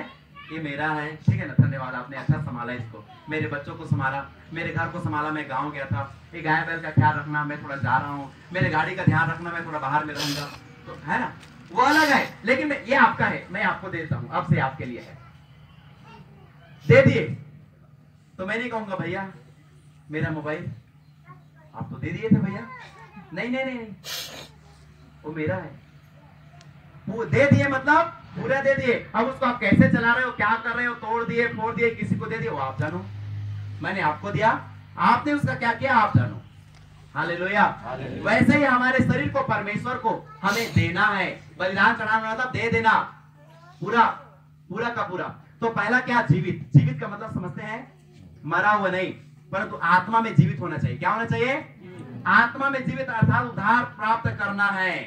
ये मेरा है, ठीक है ना, धन्यवाद आपने अच्छा संभाला इसको, मेरे बच्चों को संभाला, मेरे घर को संभाला, मैं गाँव गया था, ये गाय बैल का ख्याल रखना, मैं थोड़ा जा रहा हूँ, मेरे गाड़ी का ध्यान रखना, मैं थोड़ा बाहर में रहूंगा, तो है ना, वो अलग है। लेकिन ये आपका है, मैं आपको देता हूँ, अब से आपके लिए है, दे दिए तो मैं नहीं कहूंगा भैया मेरा मोबाइल आप तो दे दिए थे भैया, नहीं नहीं नहीं, वो मेरा है, वो दे दिए मतलब पूरा दे दिए। अब उसको आप कैसे चला रहे हो, क्या कर रहे हो, तोड़ दिए, फोड़ दिए, किसी को दे दिए, वो आप जानो, मैंने आपको दिया, आपने उसका क्या किया आप जानो। हालेलुया। वैसे ही हमारे शरीर को परमेश्वर को हमें देना है, बलिदान चढ़ाना मतलब दे देना पूरा पूरा का पूरा। तो पहला क्या, जीवित। जीवित का मतलब समझते हैं मरा हुआ नहीं, परंतु आत्मा में जीवित होना चाहिए। क्या होना चाहिए? आत्मा में जीवित, अर्थात उद्धार प्राप्त करना है,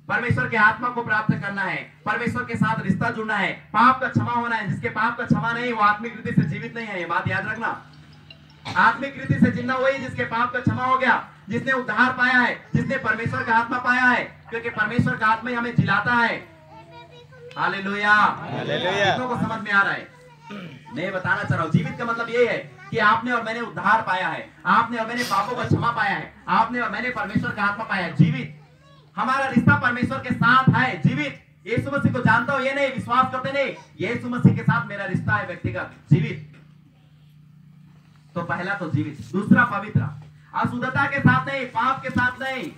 परमेश्वर के आत्मा को प्राप्त करना है, परमेश्वर के साथ रिश्ता जुड़ना है, पाप का क्षमा होना है। जिसके पाप का क्षमा नहीं वो आत्मिक रीति से जीवित नहीं है, ये बात याद रखना। आत्मिक रीति से जीना वही जिसके पाप का क्षमा हो गया, जिसने उद्धार पाया है, जिसने परमेश्वर का आत्मा पाया है, क्योंकि परमेश्वर का आत्मा ही हमें जिलाता है। हालेलुया। कितनों को समझ में आ रहा है? मैं बताना चाह रहा हूँ, जीवित का मतलब ये है कि आपने और मैंने उद्धार पाया है, आपने और मैंने पापों का क्षमा पाया है, आपने और मैंने परमेश्वर का आत्मा पाया है। जीवित, हमारा रिश्ता परमेश्वर के साथ है। जीवित, यीशु मसीह को जानता हूं ये नहीं, विश्वास करते नहीं, यीशु मसीह के साथ मेरा रिश्ता है व्यक्तिगत। जीवित, तो पहला तो जीवित। दूसरा पवित्र, अशुद्धता के साथ नहीं, पाप के साथ नहीं,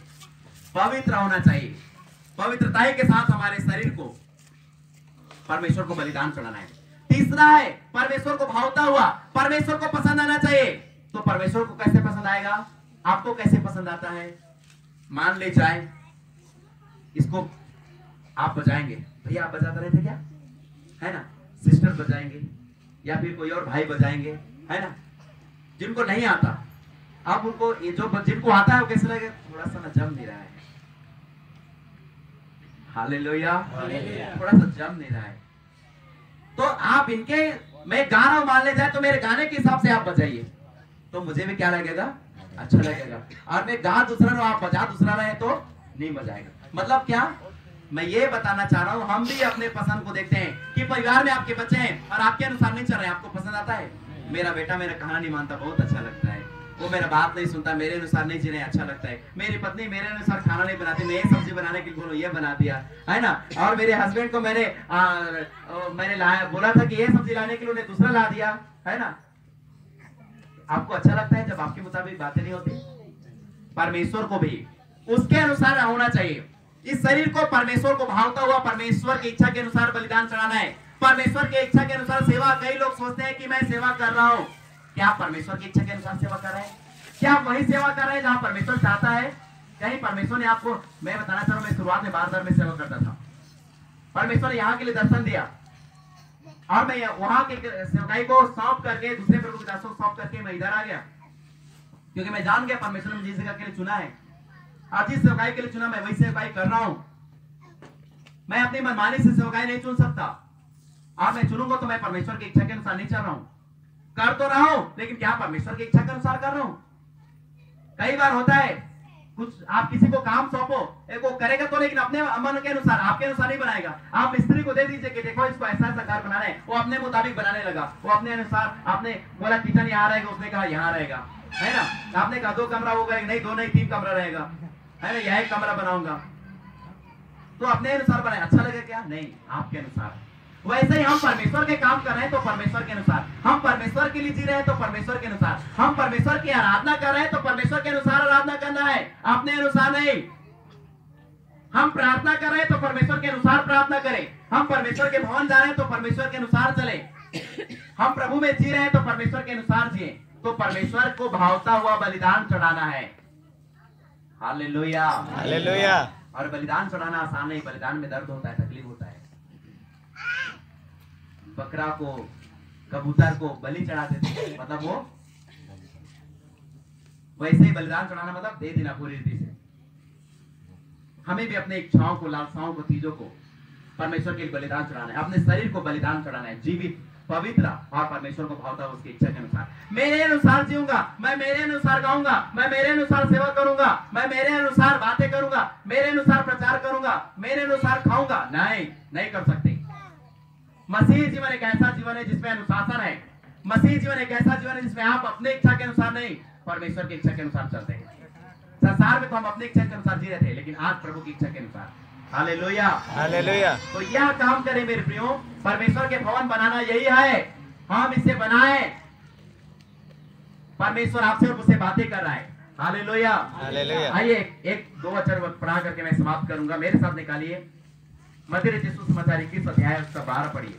पवित्र होना चाहिए। पवित्रता के साथ हमारे शरीर को परमेश्वर को बलिदान चढ़ाना है। तीसरा है परमेश्वर को भावता हुआ, परमेश्वर को पसंद आना चाहिए। तो परमेश्वर को कैसे पसंद आएगा? आपको कैसे पसंद आता है? मान ले जाए इसको आप बजाएंगे, भैया आप बजाते रहे थे क्या, है ना, सिस्टर बजाएंगे या फिर कोई और भाई बजाएंगे, है ना, जिनको नहीं आता, अब उनको ये जो जिनको आता है वो कैसे लगेगा? थोड़ा सा ना जम नहीं रहा है। हालेलुया, थोड़ा सा जम नहीं रहा है। तो आप इनके, मैं गा रहा हूं मान ले जाए तो मेरे गाने के हिसाब से आप बजाइए, तो मुझे भी क्या लगेगा? अच्छा लगेगा। और मैं गा दूसरा रहा हूं, आप बजा दूसरा रहे तो नहीं बजाएगा। मतलब क्या मैं ये बताना चाह रहा हूं, हम भी अपने पसंद को देखते हैं कि परिवार में आपके बच्चे हैं और आपके अनुसार नहीं चल रहे हैं, आपको पसंद आता है, मेरा बेटा मेरा कहानी नहीं मानता, बहुत अच्छा लगता है, वो मेरा बात नहीं सुनता, मेरे अनुसार नहीं जीने अच्छा लगता है, मेरी पत्नी मेरे अनुसार खाना नहीं बनाती, मैं ये सब्जी बनाने के बोलो ये बना दिया, है ना, और मेरे हस्बैंड को मैंने लाया, बोला था कि ये सब्जी लाने के लिए उन्हें दूसरा ला दिया, है ना। आपको अच्छा लगता है जब आपके मुताबिक बातें नहीं होती? परमेश्वर को भी उसके अनुसार होना चाहिए। इस शरीर को परमेश्वर को भावता हुआ परमेश्वर की इच्छा के अनुसार बलिदान चढ़ाना है, परमेश्वर की इच्छा के अनुसार सेवा। कई लोग सोचते हैं कि मैं सेवा कर रहा हूं, क्या आप परमेश्वर की इच्छा के अनुसार सेवा कर रहे हैं? क्या आप वही सेवा कर रहे हैं जहां परमेश्वर चाहता है? कहीं परमेश्वर ने आपको, मैं बताना चाह रहा हूं, मैं शुरुआत में बार में सेवा करता था, परमेश्वर ने यहाँ के लिए दर्शन दिया और मैं वहां के सेवकाई को सौंप करके, दूसरे प्रभु के दासों को सौंप करके मैं इधर आ गया, क्योंकि मैं जान गया परमेश्वर ने मुझे जिस जगह के लिए चुना है, आज जिस सेवकाई के लिए चुना मैं वही सेवकाई कर रहा हूं। मैं अपनी मनमानी से सेवकाई नहीं चुन सकता, और मैं चुनूंगा तो मैं परमेश्वर की इच्छा के अनुसार नहीं चल रहा हूं। कर तो रहा हूं लेकिन क्या परमेश्वर की इच्छा के अनुसार कर रहा हूं? कई बार होता है कुछ, आप किसी को काम सौंपो, एक वो करेगा तो लेकिन अपने मन के अनुसार, आपके अनुसार नहीं बनाएगा। आप मिस्त्री को दे दीजिए कि देखो इसको ऐसा ऐसा घर बनाना है, वो अपने मुताबिक बनाने लगा, वो अपने अनुसार, आपने बोला किचन यहाँ रहेगा, उसने कहा यहाँ रहेगा, है ना, आपने कहा 2 कमरा वो करेगा, नहीं 2 नहीं 3 कमरा रहेगा, है ना, यह एक कमरा बनाऊंगा, तो अपने अनुसार बनाए, अच्छा लगेगा क्या? नहीं, आपके अनुसार। वैसे ही हम परमेश्वर के काम कर रहे हैं तो परमेश्वर के अनुसार, हम परमेश्वर के लिए जी रहे हैं तो परमेश्वर के अनुसार, हम परमेश्वर की आराधना कर रहे हैं तो परमेश्वर के अनुसार आराधना करना है, अपने अनुसार नहीं। हम प्रार्थना कर रहे हैं तो परमेश्वर के अनुसार प्रार्थना करें, हम परमेश्वर के भवन जा रहे हैं तो परमेश्वर के अनुसार चले, हम प्रभु में जी रहे हैं तो परमेश्वर के अनुसार जिए। तो परमेश्वर को भावता हुआ बलिदान चढ़ाना है। Hallelujah, hallelujah. और बलिदान चढ़ाना आसान नहीं, बलिदान में दर्द होता है, तकलीफ होता है। बकरा को कबूतर को बलि चढ़ाते थे, मतलब वो वैसे ही बलिदान चढ़ाना मतलब दे देना पूरी रीति से। हमें भी अपने इच्छाओं को, लालसाओं को, चीजों को परमेश्वर के लिए बलिदान चढ़ाना है, अपने शरीर को बलिदान चढ़ाना है, जीवित, पवित्र और परमेश्वर को भावता उसकी इच्छा के अनुसार। मेरे अनुसार जीऊंगा, मैं मेरे अनुसार गाऊंगा, मैं मेरे अनुसार सेवा करूंगा, मैं मेरे अनुसार बातें करूंगा, मेरे अनुसार प्रचार करूंगा, मेरे अनुसार खाऊंगा, नहीं कर सकते। मसीह जीवन एक ऐसा जीवन है जिसमें अनुशासन है। मसीह जीवन एक ऐसा जीवन है जिसमें आप अपने इच्छा के अनुसार नहीं, परमेश्वर की इच्छा के अनुसार चलते हैं। संसार में तो हम अपनी इच्छा के अनुसार जी रहे थे, लेकिन आज प्रभु की इच्छा के अनुसार। Hallelujah, hallelujah. तो यह काम करें मेरे प्रियो, परमेश्वर के भवन बनाना यही है, हम इसे बनाएं। परमेश्वर आपसे और मुझसे बातें कर रहा है। Hallelujah, hallelujah. आइए एक दो वचन पढ़ा करके मैं समाप्त करूंगा। मेरे साथ निकालिए मत्ती रचित सुसमाचार 21 अध्याय उसका 12 पढ़िए।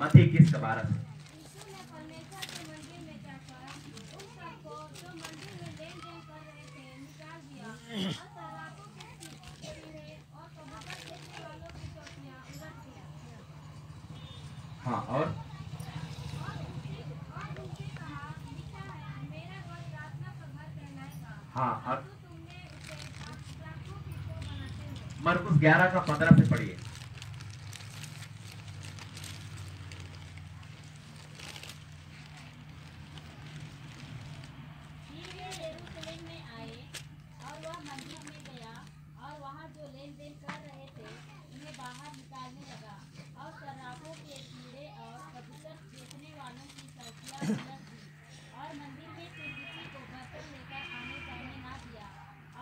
मत्ती 21 का 12 से। यीशु ने परमेश्वर के मंदिर में जाकर उन सबको जो मंदिर में लेन-देन कर रहे थे निकाल दिया और शराबों के पीढ़े और कबूतर बेचने वालों की चौकियां उलट दिया। हाँ, और उनसे कहा, लिखा है, मेरा घर प्रार्थना का घर कहलाएगा। हाँ, और तो तुमने उसे डाकुओं की को बनाते हो। मरकुस 11 का 15 से पढ़िए। फिर वे यरूशलेम में आए और वह मंदिर में गया और वहाँ जो लेन देन कर रहे थे उन्हें बाहर निकालने लगा और शराबों के कीड़े और कबूतर बेचने वालों की चौकियां उलट दी और मंदिर में से किसी को बर्तन लेकर आने जाने ना दिया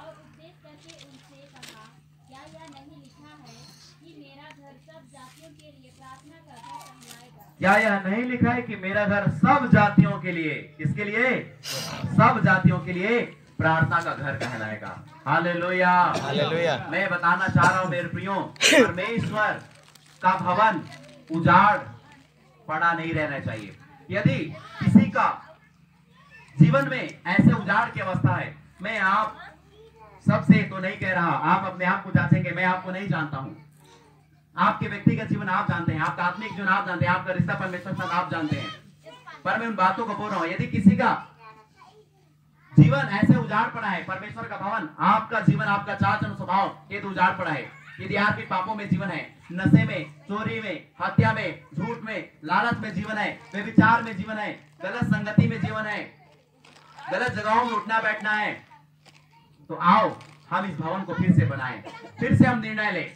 और उपदेश करके उनसे कहा, क्या यह नहीं लिखा है कि मेरा घर सब जातियों के लिए प्रार्थना का घर कहलाएगा। क्या यह नहीं लिखा है कि मेरा घर सब जातियों के लिए, किसके लिए? सब जातियों के लिए प्रार्थना का घर कहलाएगा। Hallelujah, hallelujah. मैं बताना चाह रहा हूं मेरे प्रियो, परमेश्वर का भवन उजाड़ पड़ा नहीं रहना चाहिए। यदि किसी का जीवन में ऐसे उजाड़ की अवस्था है, मैं आप सबसे तो नहीं कह रहा, आप अपने आप को जांचेंगे, मैं आपको नहीं जानता हूं। आपके व्यक्तिगत जीवन आप जानते हैं, आपका आत्मिक जीवन आप जानते हैं, आपका रिश्ता परमेश्वर के साथ आप जानते हैं, पर मैं उन बातों को बोल रहा हूं। यदि किसी का जीवन ऐसे उजाड़ पड़ा है, परमेश्वर का भवन, आपका जीवन, आपका चाल चलन स्वभाव ये तो उजाड़ पड़ा है। यदि आपके पापों में जीवन है, नशे में, चोरी में, हत्या में, झूठ में, लालच में जीवन है, व्यभिचार में जीवन है, गलत संगति में जीवन है, गलत जगहों में उठना बैठना है, तो आओ हम इस भवन को फिर से बनाएं, फिर से हम निर्णय लें।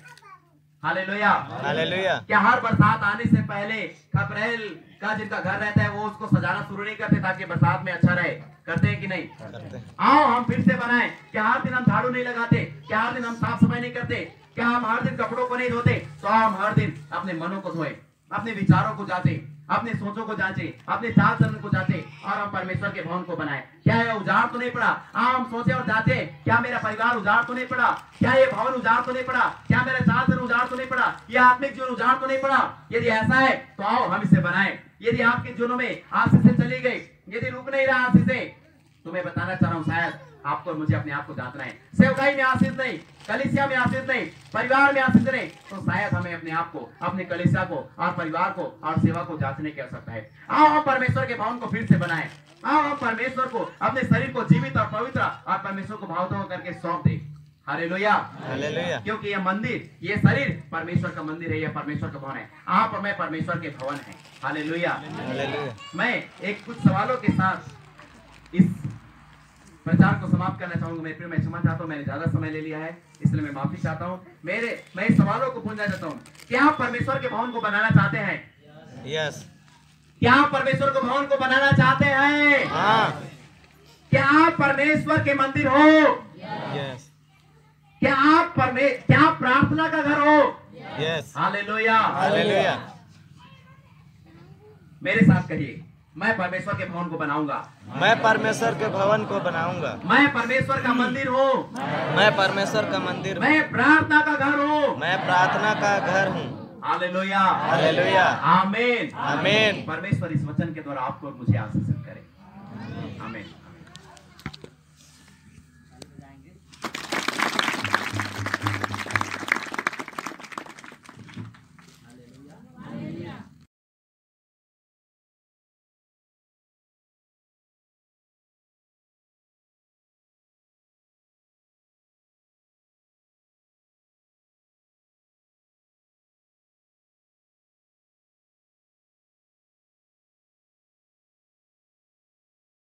Hallelujah, hallelujah. क्या हर बरसात आने से पहले अप्रैल का जिनका घर रहता है वो उसको सजाना शुरू नहीं करते ताकि बरसात में अच्छा रहे? करते हैं कि नहीं? करते हैं। आओ हम फिर से बनाएं। क्या हर दिन हम झाड़ू नहीं लगाते? क्या हर दिन हम साफ सफाई नहीं करते? क्या हम हर दिन कपड़ों को नहीं धोते? तो हम हर दिन अपने मनों को धोए, अपने विचारों को जांचे, अपने सोचों को जांचे, अपने चाल चलन को जांचे और हम परमेश्वर के भवन को बनाए। क्या यह उजाड़ तो नहीं पड़ा? हम सोचे और जांचे, क्या मेरा परिवार उजाड़ तो नहीं पड़ा? क्या ये भवन उजाड़ तो नहीं पड़ा? क्या मेरा चाल चलन उजाड़ तो नहीं पड़ा? यह आत्मिक जीवन उजाड़ तो नहीं पड़ा? यदि ऐसा है तो आओ हम इसे बनाए। यदि आपके जीवनों में आशीष चली गई, यदि रुक नहीं रहा आशीष, तो मैं बताना चाह रहा हूँ, शायद आपको मुझे अपने आप को जांचना है। सेवकाई में आशीष नहीं, कलीसिया में आशीष नहीं, परिवार में आशीष नहीं, तो शायद हमें अपने आप को, अपने कलीसिया को और परिवार को और सेवा को जांचने की आवश्यकता है। आओ हम परमेश्वर के भवन को फिर से बनाएं। आओ हम परमेश्वर को, अपने शरीर को जीवित और पवित्र और परमेश्वर को भावता करके सौंप दे। Hallelujah, hallelujah. क्योंकि यह मंदिर, ये शरीर परमेश्वर का मंदिर है, यह परमेश्वर का भवन है। आप और मैं परमेश्वर के भवन है। हालेलुया। हालेलुया। मैं एक कुछ सवालों के साथ इस प्रचार को समाप्त करना चाहूंगा। मैं क्षमा चाहता हूँ, मैंने ज्यादा समय ले लिया है, इसलिए मैं माफी चाहता हूँ। मैं इस सवालों को पूछना चाहता हूँ, क्या आप परमेश्वर के भवन को बनाना चाहते हैं? यस। क्या आप परमेश्वर के भवन को बनाना चाहते हैं? हाँ। क्या आप परमेश्वर के मंदिर हो? यस। क्या आप प्रार्थना का घर हो? यस। Hallelujah, hallelujah. मेरे साथ कहिए, मैं परमेश्वर के भवन को बनाऊंगा। मैं परमेश्वर के भवन को बनाऊंगा। मैं परमेश्वर का मंदिर हूँ। मैं परमेश्वर का मंदिर हूँ। मैं प्रार्थना का घर हूँ। मैं प्रार्थना का घर हूँ। Hallelujah, hallelujah. आमीन, आमीन। परमेश्वर इस वचन के द्वारा आपको और मुझे आशीषित करे। आमीन।